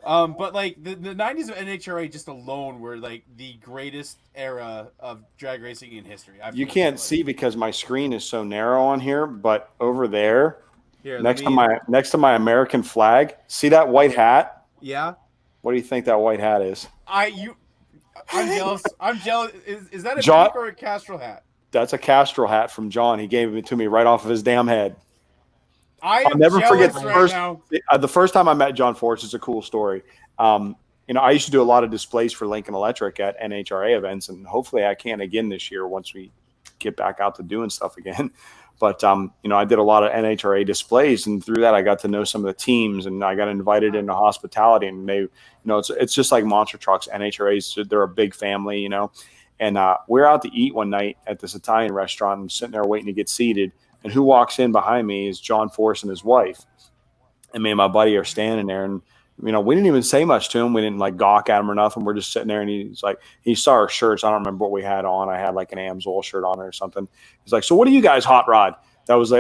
But like the 90s of NHRA just alone were like the greatest era of drag racing in history. You can't see because my screen is so narrow on here, but over there. Here, next to my American flag, see that white hat? Yeah. What do you think that white hat is? I'm jealous. I'm jealous. Is that a peak or a Castrol hat? That's a Castrol hat from John. He gave it to me right off of his damn head. I'll never forget the first time I met John Force. It's a cool story. I used to do a lot of displays for Lincoln Electric at NHRA events, and hopefully I can again this year once we get back out to doing stuff again. But, I did a lot of NHRA displays, and through that I got to know some of the teams, and I got invited into hospitality, and they, it's just like monster trucks. NHRAs, they're a big family, and we're out to eat one night at this Italian restaurant and sitting there waiting to get seated. And who walks in behind me is John Force and his wife. And me and my buddy are standing there, and we didn't even say much to him. We didn't like gawk at him or nothing. We're just sitting there, and he's like, he saw our shirts. I don't remember what we had on. I had like an Amsoil shirt on or something. He's like, "So what do you guys hot rod?" That was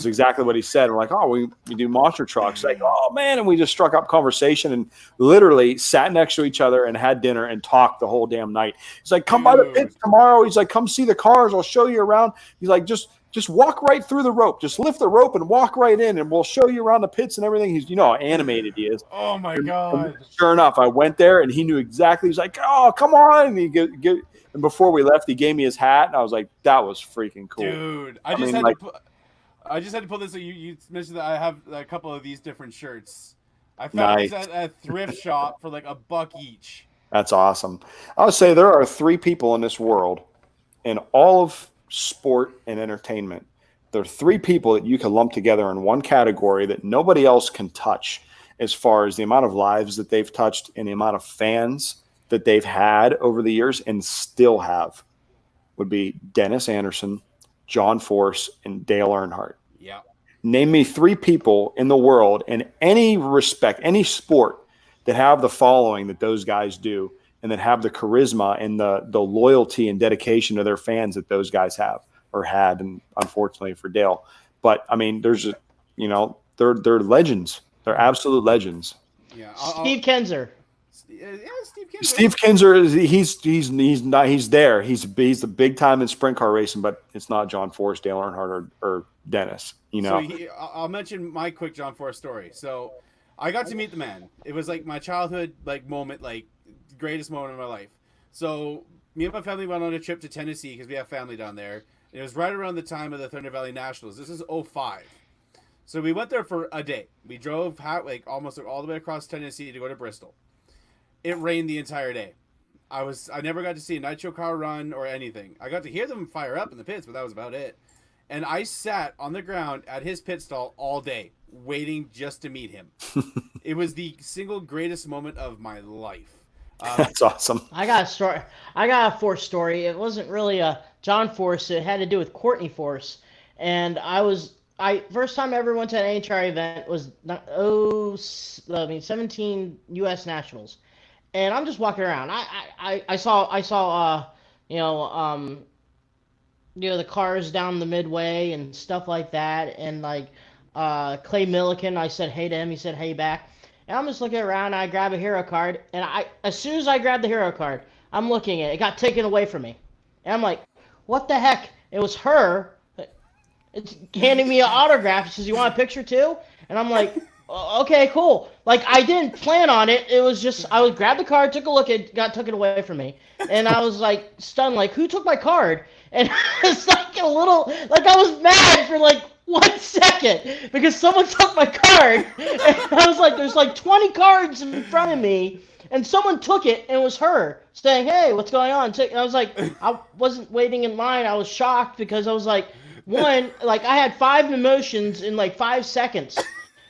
exactly what he said. We're like, "Oh, we do monster trucks." Like, "Oh man," and we just struck up conversation and literally sat next to each other and had dinner and talked the whole damn night. He's like, "Come by the pits tomorrow." He's like, "Come see the cars. I'll show you around." He's like, just just walk right through the rope. Just lift the rope and walk right in, and we'll show you around the pits and everything. He's, how animated he is. Oh my And God. sure enough, I went there, and he knew exactly. He's like, oh, come on. And and before we left, he gave me his hat, and I was like, that was freaking cool. Dude, I just had to pull this. So you mentioned that I have a couple of these different shirts. I found these at a thrift shop for like $1 each. That's awesome. I would say there are 3 people in this world, in all of sport and entertainment. There are 3 people that you can lump together in one category that nobody else can touch, as far as the amount of lives that they've touched and the amount of fans that they've had over the years and still have, would be Dennis Anderson, John Force, and Dale Earnhardt. Yeah. Name me 3 people in the world in any respect, any sport, that have the following that those guys do, and that have the charisma and the loyalty and dedication to their fans that those guys have or had, and unfortunately for Dale. But I mean, they're legends. They're absolute legends. Yeah. Steve Kinzer. Yeah, Steve Kinzer. Steve Kinzer he's there. He's the big time in sprint car racing, but it's not John Force, Dale Earnhardt, or Dennis. So I'll mention my quick John Force story. So I got to meet the man. It was like my childhood moment, like the greatest moment of my life. So me and my family went on a trip to Tennessee because we have family down there. And it was right around the time of the Thunder Valley Nationals. This is 2005. So we went there for a day. We drove almost all the way across Tennessee to go to Bristol. It rained the entire day. I never got to see a nitro car run or anything. I got to hear them fire up in the pits, but that was about it. And I sat on the ground at his pit stall all day, waiting just to meet him. It was the single greatest moment of my life. That's awesome. I got a story. I got a Force story. It wasn't really a John Force. It had to do with Courtney Force. And first time I ever went to an NHRA event was 17 U.S. Nationals. And I'm just walking around. I saw the cars down the midway and stuff like that. And Clay Milliken, I said hey to him. He said hey back. And I'm just looking around. And I grab a hero card, and as soon as I grab the hero card, I'm looking at it. It got taken away from me, and I'm like, what the heck? It was her. It's handing me an autograph. She says, you want a picture too? And I'm like, okay, cool. I didn't plan on it. It was just, I would grab the card, took a look, it got taken away from me. And I was stunned, who took my card? And it's I was mad for 1 second because someone took my card. And I was like, there's 20 cards in front of me. And someone took it, and it was her saying, hey, what's going on? And I was like, I wasn't waiting in line. I was shocked because I was like, I had 5 emotions in 5 seconds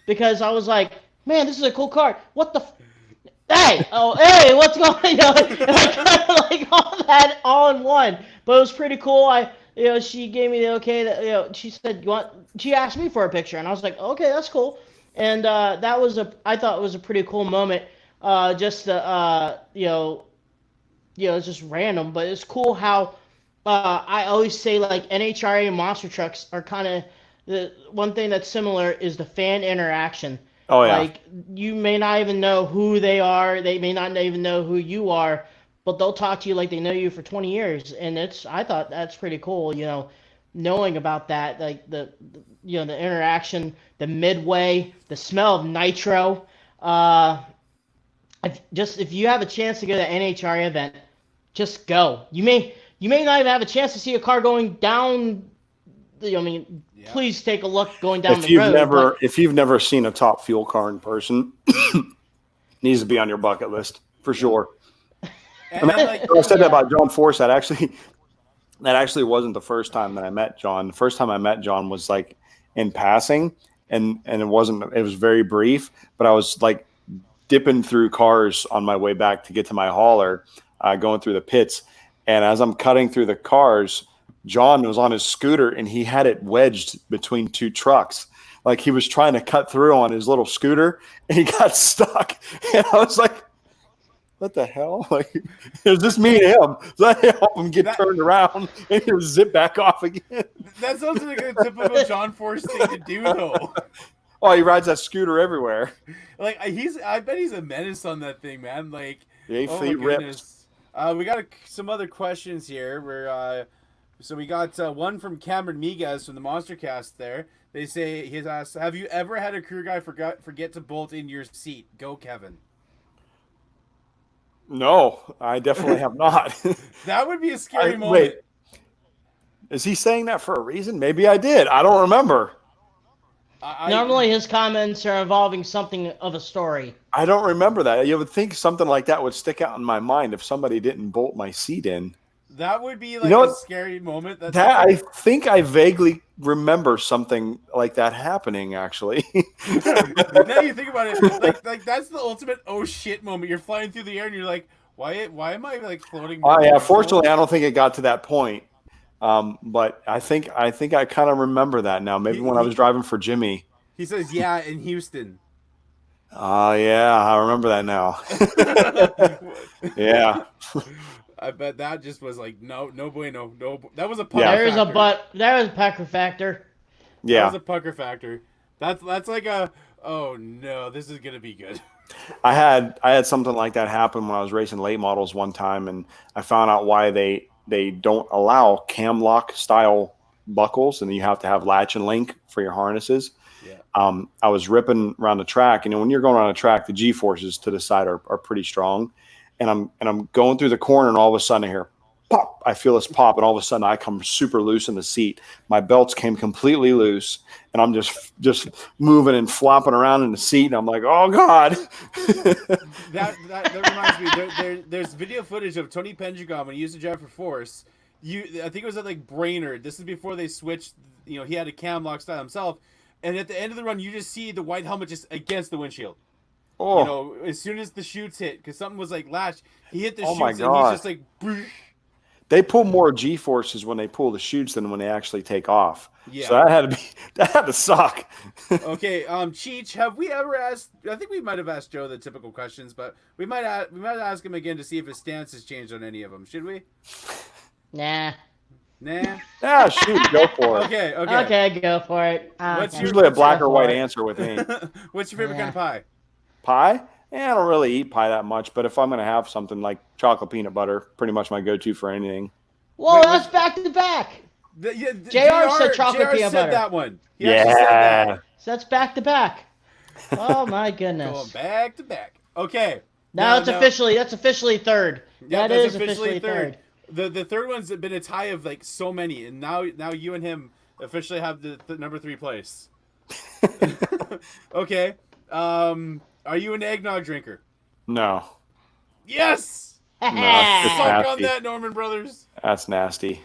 because I was like, man, this is a cool card. What the hey, what's going on? All that all in one. But it was pretty cool. She gave me the okay that, she said, she asked me for a picture, and I was like, okay, that's cool. And I thought it was a pretty cool moment. It's just random, but it's cool how I always say NHRA and monster trucks are kind of the one thing that's similar is the fan interaction. Oh yeah. You may not even know who they are. They may not even know who you are, but they'll talk to you like they know you for 20 years. And I thought that's pretty cool, knowing about that, the interaction, the midway, the smell of nitro. If you have a chance to go to an NHRA event, just go. You may not even have a chance to see a car going down. Please take a look going down the road. If you've never seen a top fuel car in person, needs to be on your bucket list for sure. And I said that about John Force. That actually wasn't the first time that I met John. The first time I met John was in passing, and it was very brief. But I was dipping through cars on my way back to get to my hauler, going through the pits, and as I'm cutting through the cars, John was on his scooter and he had it wedged between 2 trucks. He was trying to cut through on his little scooter and he got stuck. And I was like, what the hell? It was just me and him. So I helped him get turned around and he was zip back off again. That sounds like a typical John Force thing to do, though. Oh, he rides that scooter everywhere. I bet he's a menace on that thing, man. He ripped. We got some other questions here. We're So we got one from Cameron Miguez from the Monster Cast there. They say, he's asked, have you ever had a crew guy forget to bolt in your seat? Go, Kevin. No, I definitely have not. That would be a scary moment. Wait, is he saying that for a reason? Maybe I did. I don't remember. Normally his comments are involving something of a story. I don't remember that. You would think something like that would stick out in my mind if somebody didn't bolt my seat in. That would be like a scary moment. I think I vaguely remember something like that happening, actually. Now you think about it, like that's the ultimate oh shit moment. You're flying through the air and you're like, why am I like floating? Oh yeah, fortunately I don't think it got to that point. But I think I kind of remember that now. Maybe when I was driving for Jimmy. He says, yeah, in Houston. Oh yeah, I remember that now. Yeah. I bet that just was like no bueno. No, that was a pucker There is factor. there is a pucker factor. Yeah. That was a pucker factor. That's like a oh no, this is gonna be good. I had something like that happen when I was racing late models one time, and I found out why they don't allow cam lock style buckles, and you have to have latch and link for your harnesses. Yeah. I was ripping around the track, and when you're going around a track, the G forces to the side are pretty strong. And I'm going through the corner, and all of a sudden I hear pop. I feel this pop, and all of a sudden I come super loose in the seat. My belts came completely loose, and I'm just moving and flopping around in the seat. And I'm like, oh god. that reminds me. There's video footage of Tony Pendragon when he used to drive for Force. I think it was at like Brainerd. This is before they switched. You know, he had a cam lock style himself, and at the end of the run, you just see the white helmet just against the windshield. Oh. You know, as soon as the chutes hit, because something was like latched, he hit the chutes and he's just like. They pull more G forces when they pull the chutes than when they actually take off. Yeah. So that had to suck. Okay, Cheech, have we ever asked? I think we might have asked Joe the typical questions, but we might ask him again to see if his stance has changed on any of them. Should we? Nah. Yeah, shoot, go for it. Okay, go for it. What's usually a black or white answer with me. What's your favorite kind of pie? Pie? Yeah, I don't really eat pie that much, but if I'm going to have something like chocolate peanut butter, pretty much my go-to for anything. Whoa, that's back to back. JR said chocolate peanut butter. That one. Yeah. So that's back to back. Oh my goodness. Going back to back. Okay. That's officially third. Yeah, that is officially third. The third one's been a tie of like so many, and now you and him officially have the number 3 place. Okay. Are you an eggnog drinker? No. Yes. No, suck on that, Norman Brothers. That's nasty.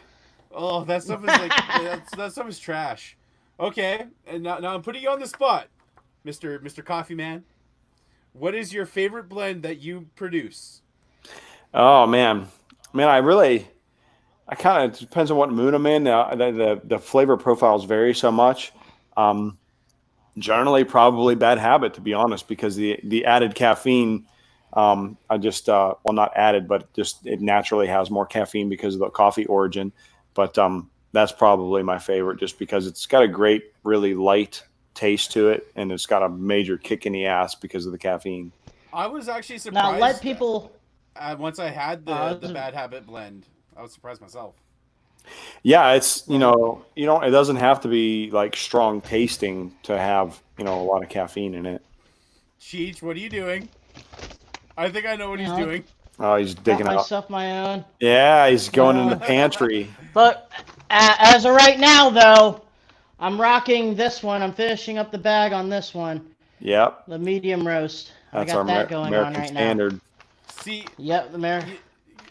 Oh, that stuff is like that stuff is trash. Okay, and now I'm putting you on the spot, Mr. Coffee Man. What is your favorite blend that you produce? Oh man, I kind of depends on what mood I'm in. The flavor profiles vary so much. Generally, probably Bad Habit, to be honest, because the added caffeine. I just well, not added, but just it naturally has more caffeine because of the coffee origin. But that's probably my favorite, just because it's got a great, really light taste to it, and it's got a major kick in the ass because of the caffeine. I was actually surprised. Now let people. Once I had the Bad Habit blend, I was surprised myself. Yeah, it's it doesn't have to be like strong tasting to have a lot of caffeine in it. Cheech, what are you doing? I think I know what he's doing. Oh, he's digging out. Myself my own. Yeah, he's going in the pantry. But as of right now, though, I'm rocking this one. I'm finishing up the bag on this one. Yep. The medium roast. That's I got our that going American on right standard. now. See. Yep, the American.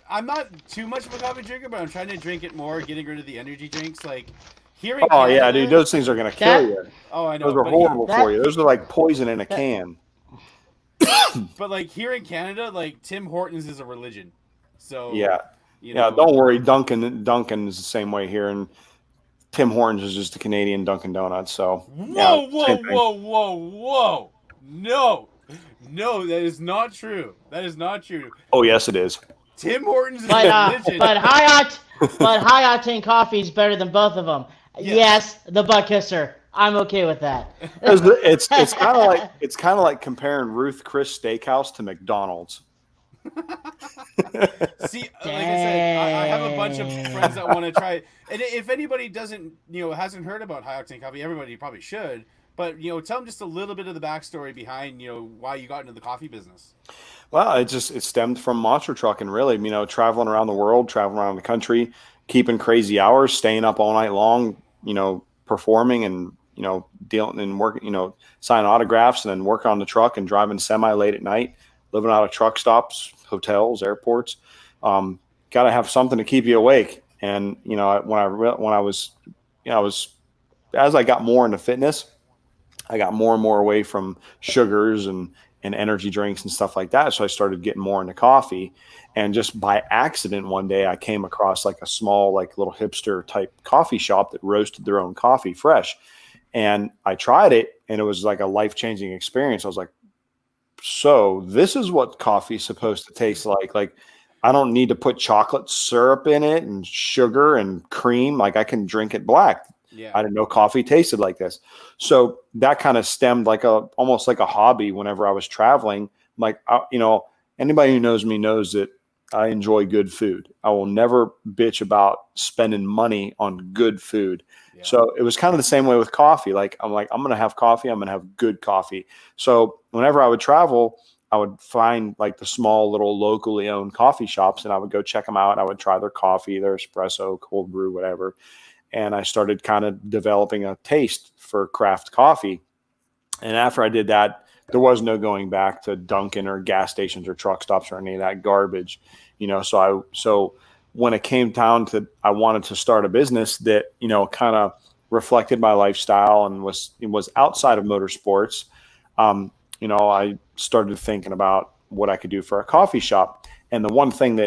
I'm not too much of a coffee drinker, but I'm trying to drink it more, getting rid of the energy drinks. Like here in Canada, yeah, dude, those things are gonna kill you. Oh, I know. Those are horrible for you. Those are like poison in a can. But like here in Canada, like Tim Hortons is a religion. So yeah, don't worry, Dunkin is the same way here, and Tim Hortons is just a Canadian Dunkin' Donuts. So whoa! No, that is not true. That is not true. Oh yes, it is. Tim Hortons is a religion. But high octane coffee is better than both of them. Yes, the butt kisser. I'm okay with that. It's kind of like comparing Ruth Chris Steakhouse to McDonald's. See, like I said, I have a bunch of friends that want to try it. And if anybody doesn't, hasn't heard about high octane coffee, everybody probably should. But tell them just a little bit of the backstory behind why you got into the coffee business. Well, it stemmed from monster trucking, really. Traveling around the world, traveling around the country, keeping crazy hours, staying up all night long, performing and dealing and working, signing autographs and then working on the truck and driving semi late at night, living out of truck stops, hotels, airports. Got to have something to keep you awake. And when I was as I got more into fitness, I got more and more away from sugars and energy drinks and stuff like that. So I started getting more into coffee. And just by accident, one day I came across like a small, like little hipster type coffee shop that roasted their own coffee fresh. And I tried it and it was like a life-changing experience. I was like, so this is what coffee is supposed to taste like. Like, I don't need to put chocolate syrup in it and sugar and cream. Like, I can drink it black. Yeah. I didn't know coffee tasted like this. So that kind of stemmed like almost like a hobby whenever I was traveling. Like, anybody who knows me knows that I enjoy good food. I will never bitch about spending money on good food. Yeah. So it was kind of the same way with coffee. I'm going to have coffee. I'm going to have good coffee. So whenever I would travel, I would find like the small little locally owned coffee shops and I would go check them out. I would try their coffee, their espresso, cold brew, whatever. And I started kind of developing a taste for craft coffee. And after I did that, there was no going back to Dunkin' or gas stations or truck stops or any of that garbage, So when it came down to, I wanted to start a business that, kind of reflected my lifestyle and was outside of motorsports. I started thinking about what I could do for a coffee shop. And the one thing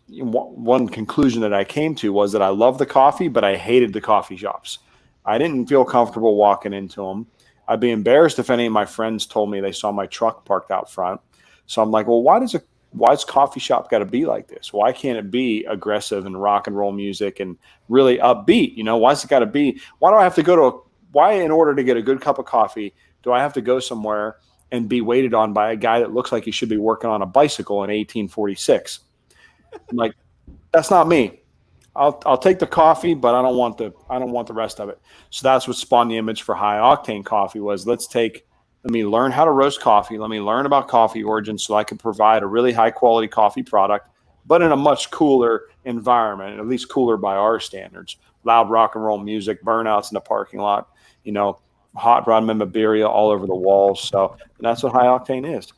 one conclusion that I came to was that I love the coffee, but I hated the coffee shops. I didn't feel comfortable walking into them. I'd be embarrassed if any of my friends told me they saw my truck parked out front. So I'm like, well, why's coffee shop got to be like this? Why can't it be aggressive and rock and roll music and really upbeat? Why's it got to be? Why do I have to why in order to get a good cup of coffee, do I have to go somewhere and be waited on by a guy that looks like he should be working on a bicycle in 1846? I'm like, that's not me. I'll take the coffee, but I don't want the rest of it. So that's what spawned the image for high octane coffee was let me learn how to roast coffee. Let me learn about coffee origins so I can provide a really high quality coffee product, but in a much cooler environment, at least cooler by our standards. Loud rock and roll music, burnouts in the parking lot, hot rod memorabilia all over the walls. So that's what high octane is.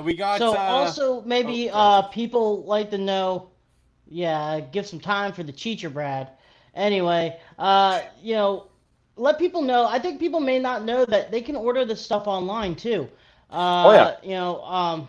We got also maybe people like to know. Yeah, give some time for the teacher, Brad. Anyway, let people know. I think people may not know that they can order this stuff online too. Let them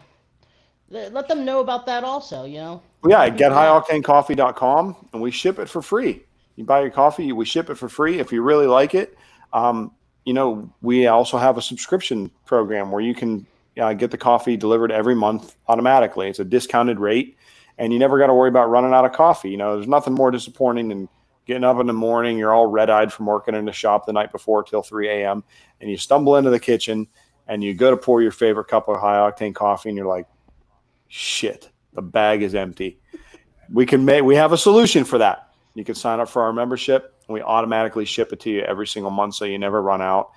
know about that also. Yeah, gethighoctanecoffee.com and we ship it for free. You buy your coffee, we ship it for free if you really like it. We also have a subscription program where you can get the coffee delivered every month automatically. It's a discounted rate. And you never got to worry about running out of coffee. There's nothing more disappointing than getting up in the morning. You're all red-eyed from working in the shop the night before till 3 a.m. And you stumble into the kitchen and you go to pour your favorite cup of high-octane coffee and you're like, shit, the bag is empty. We have a solution for that. You can sign up for our membership and we automatically ship it to you every single month so you never run out.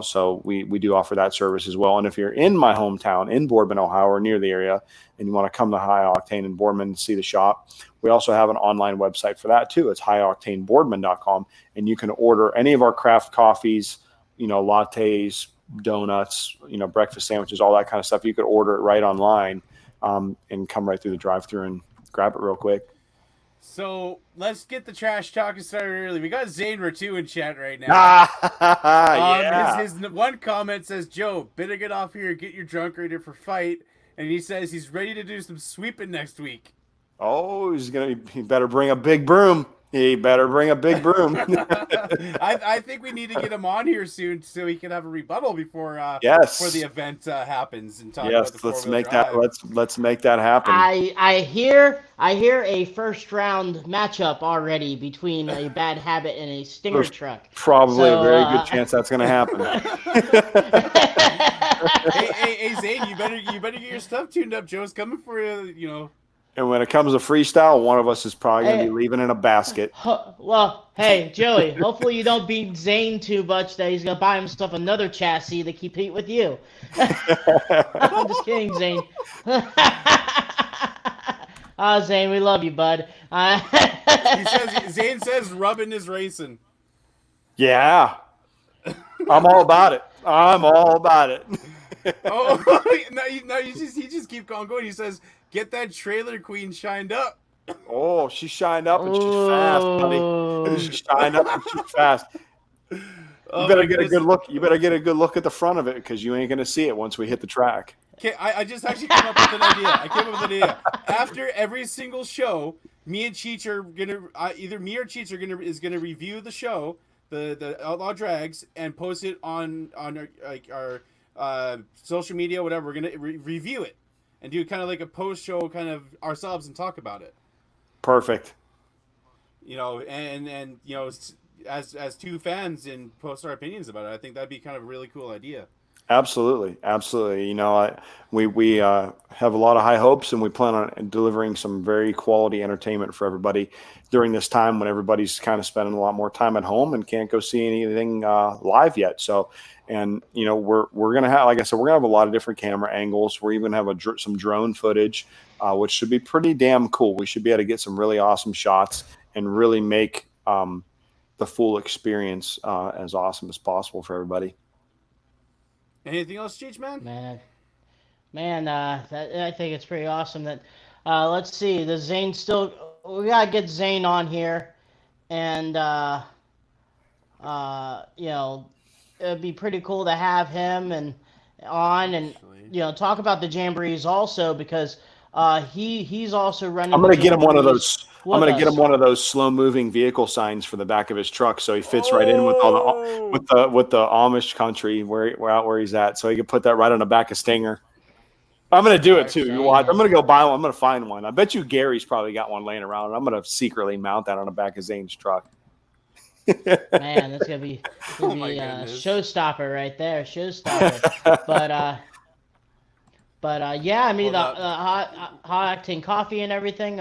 So we do offer that service as well. And if you're in my hometown in Boardman, Ohio, or near the area, and you want to come to High Octane in Boardman and see the shop, we also have an online website for that too. It's highoctaneboardman.com, and you can order any of our craft coffees, lattes, donuts, breakfast sandwiches, all that kind of stuff. You could order it right online and come right through the drive-thru and grab it real quick. So let's get the trash talking started early. We got Zane Ratu in chat right now. Yeah. His one comment says, Joe, better get off here and get your drunk ready for fight. And he says he's ready to do some sweeping next week. Oh, he better bring a big broom. He better bring a big broom. I think we need to get him on here soon so he can have a rebuttal before the event happens and talk about the let's make that let's make that happen. I hear a first round matchup already between a bad habit and a stinger truck. Probably a very good chance that's going to happen. hey, Zane, you better get your stuff tuned up. Joe's coming for you. You know. And when it comes to freestyle, one of us is probably going to Hey, be leaving in a basket. well, hey, Joey, hopefully you don't beat Zane too much that he's going to buy himself another chassis to compete with you. I'm just kidding, Zane. Zane, we love you, bud. Zane says rubbing is racing. Yeah. I'm all about it. I'm all about it. Oh, no, he just keep on going. He says, "Get that trailer queen shined up." Oh, she shined up and she's fast, buddy. She shined up and she's fast. You better get a good look. You better get a good look at the front of it because you ain't gonna see it once we hit the track. Okay, I just actually came up with an idea. After every single show, me and Cheech are gonna either me or Cheech is gonna review the show, the Outlaw Drags, and post it on our social media, whatever. We're gonna review it and do kind of like a post show kind of ourselves and talk about it. Perfect. You know, and you know, as two fans and post our opinions about it. I think that'd be kind of a really cool idea. Absolutely, absolutely. You know, we have a lot of high hopes, and we plan on delivering some very quality entertainment for everybody during this time when everybody's kind of spending a lot more time at home and can't go see anything live yet. So, and you know, we're gonna have, like I said, we're gonna have a lot of different camera angles. We're even have some drone footage, which should be pretty damn cool. We should be able to get some really awesome shots and really make the full experience as awesome as possible for everybody. Anything else, Cheech, man? I think it's pretty awesome that. Let's see, the Zane still. We gotta get Zane on here, and you know, it'd be pretty cool to have him and you know, talk about the jamborees also because he's also running. I'm gonna get him one of those. I'm gonna us. get him one of those slow-moving vehicle signs for the back of his truck, so he fits right in with all with the Amish country where he's at. So he can put that right on the back of Stinger. I'm gonna do it too. You watch. I'm gonna go buy one. I'm gonna find one. I bet you Gary's probably got one laying around. And I'm gonna secretly mount that on the back of Zane's truck. Man, that's gonna be showstopper right there, showstopper. but yeah, I mean the hot octane coffee and everything.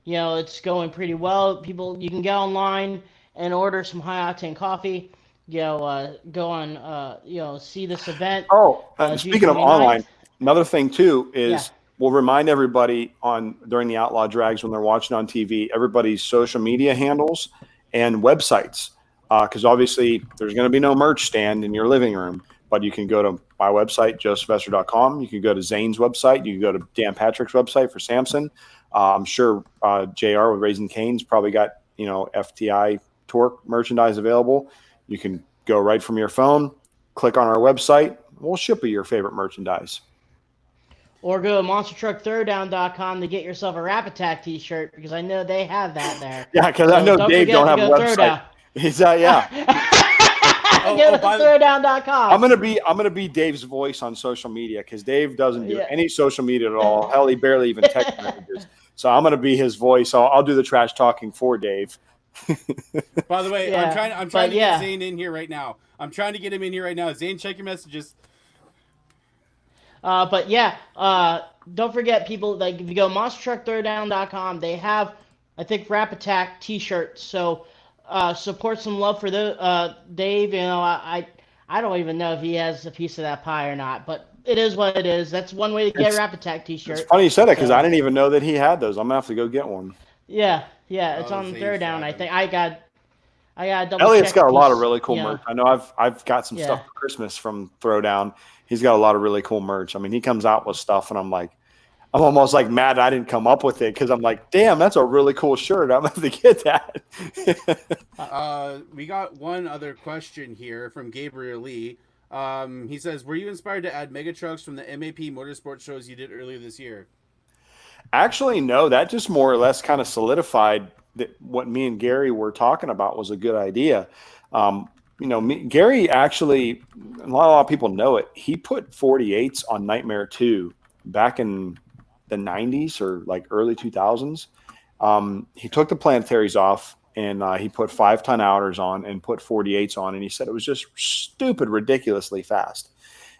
You know, it's going pretty well. People, you can go online and order some high octane coffee. You know, go on. You know, see this event. Oh, speaking of online, another thing too is we'll remind everybody during the Outlaw Drags when they're watching on TV, everybody's social media handles and websites, because obviously there's going to be no merch stand in your living room, but you can go to my website, joesylvester.com. You can go to Zane's website. You can go to Dan Patrick's website for Samson. I'm sure JR with Raising Cane's probably got, you know, FTI Torque merchandise available. You can go right from your phone, click on our website. We'll ship you your favorite merchandise. Or go to monstertruckthrowdown.com to get yourself a Rap Attack t-shirt because I know they have that there. Yeah, because I know Dave don't have a website. He's yeah. Go to throwdown.com. I'm gonna be Dave's voice on social media because Dave doesn't do any social media at all. Hell, he barely even text messages. So I'm gonna be his voice. I'll do the trash talking for Dave. By the way, I'm trying to get Zane in here right now. I'm trying to get him in here right now. Zane, check your messages. But yeah, don't forget, people, like if you go monstertruckthrowdown.com, they have, I think, Rap Attack t-shirts. So support some love for Dave. You know, I don't even know if he has a piece of that pie or not, but it is what it is. That's one way to get a Rap Attack t-shirt. It's funny you said it because I didn't even know that he had those. I'm gonna have to go get one. Yeah, it's on Throwdown. I think I got double. Elliot's got a lot of really cool merch. I know I've got some stuff for Christmas from Throwdown. He's got a lot of really cool merch. I mean, he comes out with stuff, and I'm almost like mad I didn't come up with it because I'm like, damn, that's a really cool shirt. I'm gonna have to get that. We got one other question here from Gabriel Lee. He says, "Were you inspired to add mega trucks from the MAP motorsport shows you did earlier this year?" Actually, no. That just more or less kind of solidified that what me and Gary were talking about was a good idea. You know, Gary actually, a lot of people know it. He put 48s on Nightmare 2 back in the 90s or like early 2000s. He took the planetaries off and he put 5-ton outers on and put 48s on. And he said it was just stupid, ridiculously fast.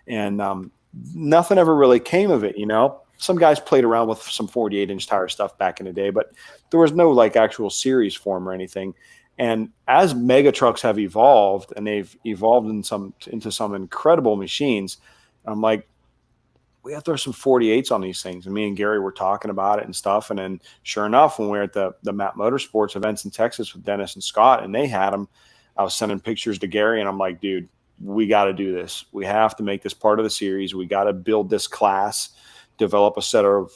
and nothing ever really came of it. Some guys played around with some 48-inch tire stuff back in the day, but there was no like actual series form or anything. And as mega trucks have evolved, and they've evolved into some incredible machines, I'm like, we have to throw some 48s on these things. And me and Gary were talking about it and stuff. And then sure enough, when we were at the Map Motorsports events in Texas with Dennis and Scott, and they had them, I was sending pictures to Gary, and I'm like, dude, we got to do this. We have to make this part of the series. We got to build this class, develop a set of,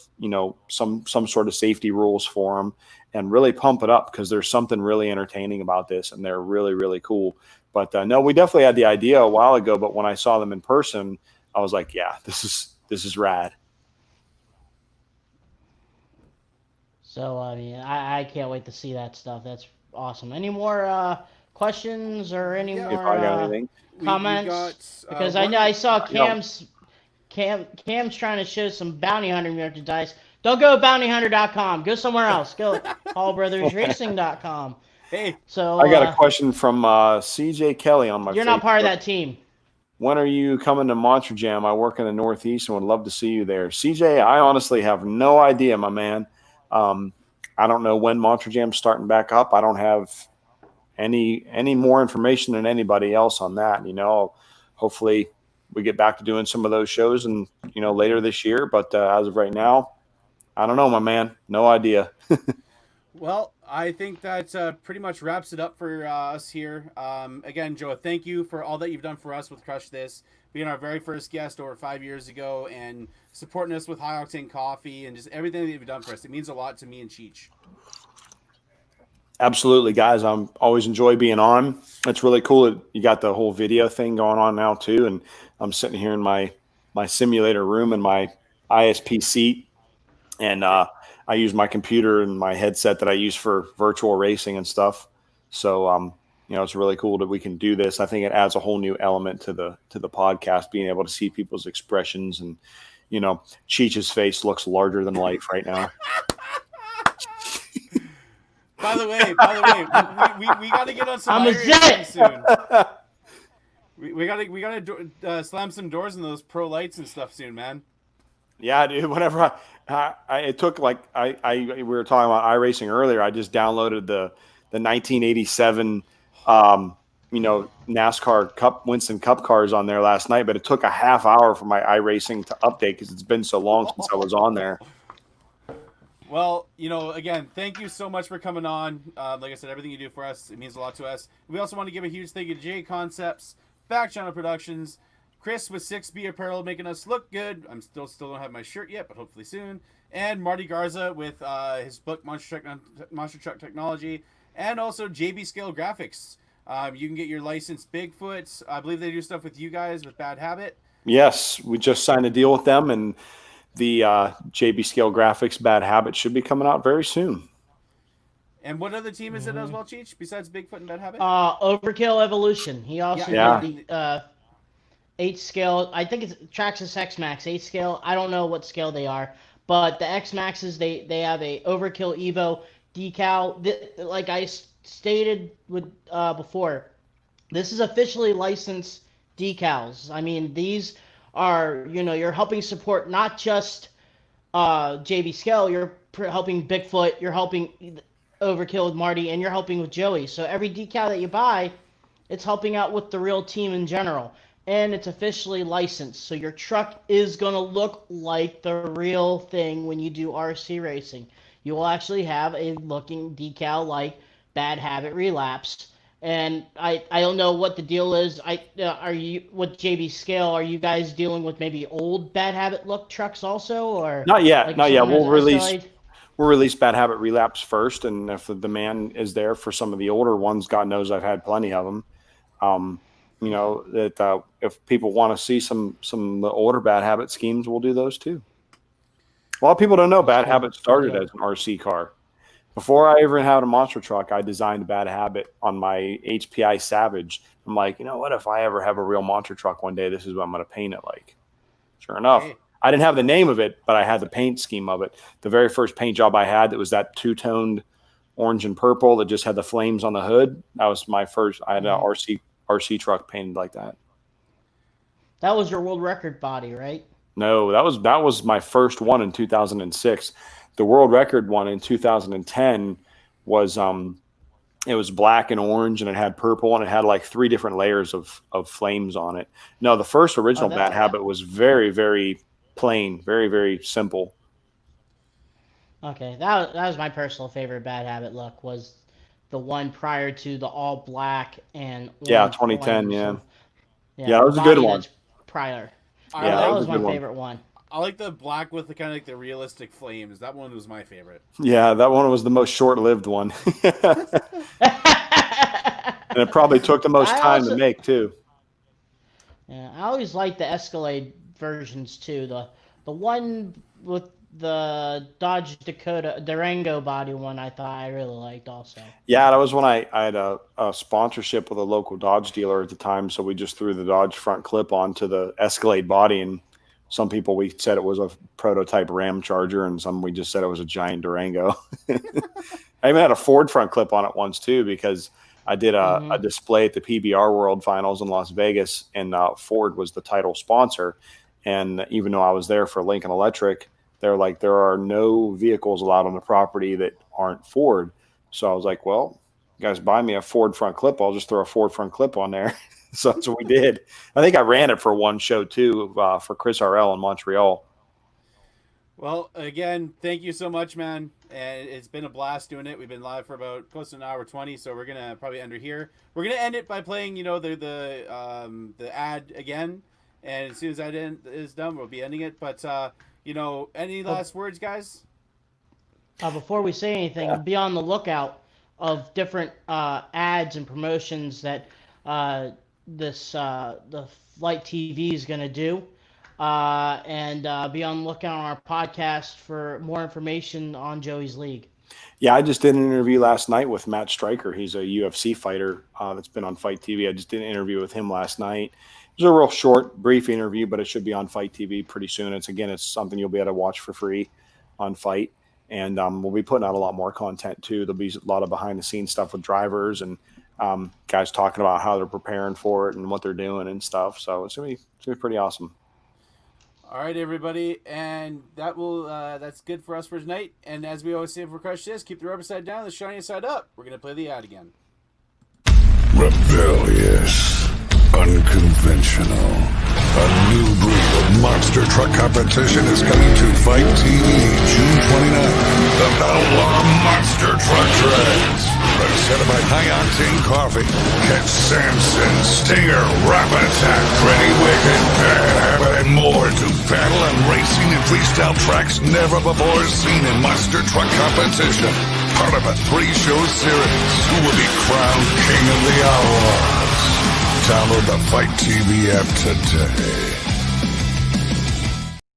some sort of safety rules for them, and really pump it up, because there's something really entertaining about this, and they're really, really cool. But no, we definitely had the idea a while ago, but when I saw them in person, I was like, yeah, this is rad. So I mean, I can't wait to see that stuff. That's awesome. Any more questions or any Yeah. more If I got anything. comments? Because I one- know I saw Cam's trying to show some bounty hunter merchandise. Don't go bountyhunter.com. Go somewhere else. Go hallbrothersracing.com. Hey, So I got a question from CJ Kelly on my you're not part of Facebook. that team. When are you coming to Monster Jam? I work in the Northeast and would love to see you there. CJ, I honestly have no idea, my man. I don't know when Monster Jam's starting back up. I don't have any more information than anybody else on that. Hopefully we get back to doing some of those shows and later this year. But as of right now, I don't know, my man. No idea. well, I think that pretty much wraps it up for us here. Again, Joe, thank you for all that you've done for us with Crush This, being our very first guest over 5 years ago, and supporting us with High Octane Coffee and just everything that you've done for us. It means a lot to me and Cheech. Absolutely, guys. I'm always enjoy being on. It's really cool that you got the whole video thing going on now too. And I'm sitting here in my simulator room in my ISP seat, and I use my computer and my headset that I use for virtual racing and stuff. So it's really cool that we can do this. I think it adds a whole new element to the podcast, being able to see people's expressions, and Cheech's face looks larger than life right now. By the way, we got to get on some I'm a iRacing zit! soon. We gotta slam some doors in those pro lights and stuff soon, man. Yeah, dude. Whenever it took we were talking about iRacing earlier. I just downloaded the 1987 NASCAR Cup Winston Cup cars on there last night, but it took a half hour for my iRacing to update because it's been so long since I was on there. Well, again, thank you so much for coming on. Like I said, everything you do for us, it means a lot to us. We also want to give a huge thank you to J Concepts, Back Channel Productions, Chris with 6B Apparel making us look good. I'm still don't have my shirt yet, but hopefully soon. And Marty Garza with his book Monster Truck Technology, and also JB Scale Graphics. You can get your licensed Bigfoot. I believe they do stuff with you guys with Bad Habit. Yes, we just signed a deal with them, and the JB Scale Graphics Bad Habit should be coming out very soon. And what other team is it as well, Cheech, besides Bigfoot and Bad Habit? Overkill Evolution. He also did the 8 scale. I think it's Traxxas X Max 8 scale. I don't know what scale they are, but the X Maxes they have a Overkill Evo decal. Like I stated with before, this is officially licensed decals. I mean, these are, you're helping support not just JB Scale, you're helping Bigfoot, you're helping Overkill with Marty, and you're helping with Joey. So every decal that you buy, it's helping out with the real team in general. And it's officially licensed. So your truck is going to look like the real thing when you do RC racing. You will actually have a looking decal like Bad Habit Relapse. And I don't know what the deal is. Are you with JB Scale? Are you guys dealing with maybe old Bad Habit look trucks also, or not yet? like Not yet. someone has We'll release Bad Habit Relapse first, and if the demand is there for some of the older ones, God knows I've had plenty of them. If people want to see some of the older Bad Habit schemes, we'll do those too. A lot of people don't know Bad Habit started as an RC car. Before I ever had a monster truck, I designed Bad Habit on my HPI Savage. I'm like, what if I ever have a real monster truck one day, this is what I'm going to paint it like. Sure enough. Hey. I didn't have the name of it, but I had the paint scheme of it. The very first paint job I had, that was that two-toned orange and purple that just had the flames on the hood. That was my first. I had an RC truck painted like that. That was your world record body, right? No, that was my first one in 2006. The world record one in 2010 was it was black and orange, and it had purple, and it had like 3 different layers of flames on it. No, the first original Bad Habit was very, very plain, very, very simple. Okay, that was my personal favorite Bad Habit look, was the one prior to the all black and orange 2010, yeah. Yeah, that was a good one. Prior. Yeah, that was my favorite one. I like the black with the kind of like the realistic flames. That one was my favorite. Yeah, that one was the most short-lived one. And it probably took the most time to make, too. Yeah, I always liked the Escalade versions, too. The one with the Dodge Dakota Durango body one, I thought I really liked also. Yeah, that was when I had a sponsorship with a local Dodge dealer at the time, so we just threw the Dodge front clip onto the Escalade body, and some people we said it was a prototype Ram Charger, and some we just said it was a giant Durango. I even had a Ford front clip on it once too, because I did a display at the PBR World Finals in Las Vegas, and Ford was the title sponsor. And even though I was there for Lincoln Electric, they're like, there are no vehicles allowed on the property that aren't Ford. So I was like, well, you guys buy me a Ford front clip, I'll just throw a Ford front clip on there. So that's what we did. I think I ran it for one show too, for Chris RL in Montreal. Well, again, thank you so much, man. And it's been a blast doing it. We've been live for about close to an hour 20, so we're gonna probably end it here. We're gonna end it by playing, the ad again, and as soon as that is done, we'll be ending it. But any last words, guys? Before we say anything, be on the lookout of different ads and promotions that the Flight TV is going to do, and be on the lookout on our podcast for more information on Joey's League. Yeah, I just did an interview last night with Matt Stryker. He's a UFC fighter that's been on Fight TV. I just did an interview with him last night. It was a real short, brief interview, but it should be on Fight TV pretty soon. It's something you'll be able to watch for free on Fight. And we'll be putting out a lot more content too. There'll be a lot of behind-the-scenes stuff with drivers and guys talking about how they're preparing for it and what they're doing and stuff. So it's gonna be pretty awesome. All right, everybody, and that's good for us for tonight. And as we always say for Crush This, keep the rubber side down, the shiny side up. We're gonna play the ad again. Rebellious, unconventional. A new breed of monster truck competition is coming to Fight TV June 29th. The Outlaw Monster Truck Dreads. Presented by High Octane Coffee. Catch Samson, Stinger, Rap Attack, Pretty Wicked, Bad Habit, and more to battle and racing in freestyle tracks never before seen in monster truck competition. Part of a 3-show series. Who will be crowned King of the Outlaws? Download the Fight TV app today.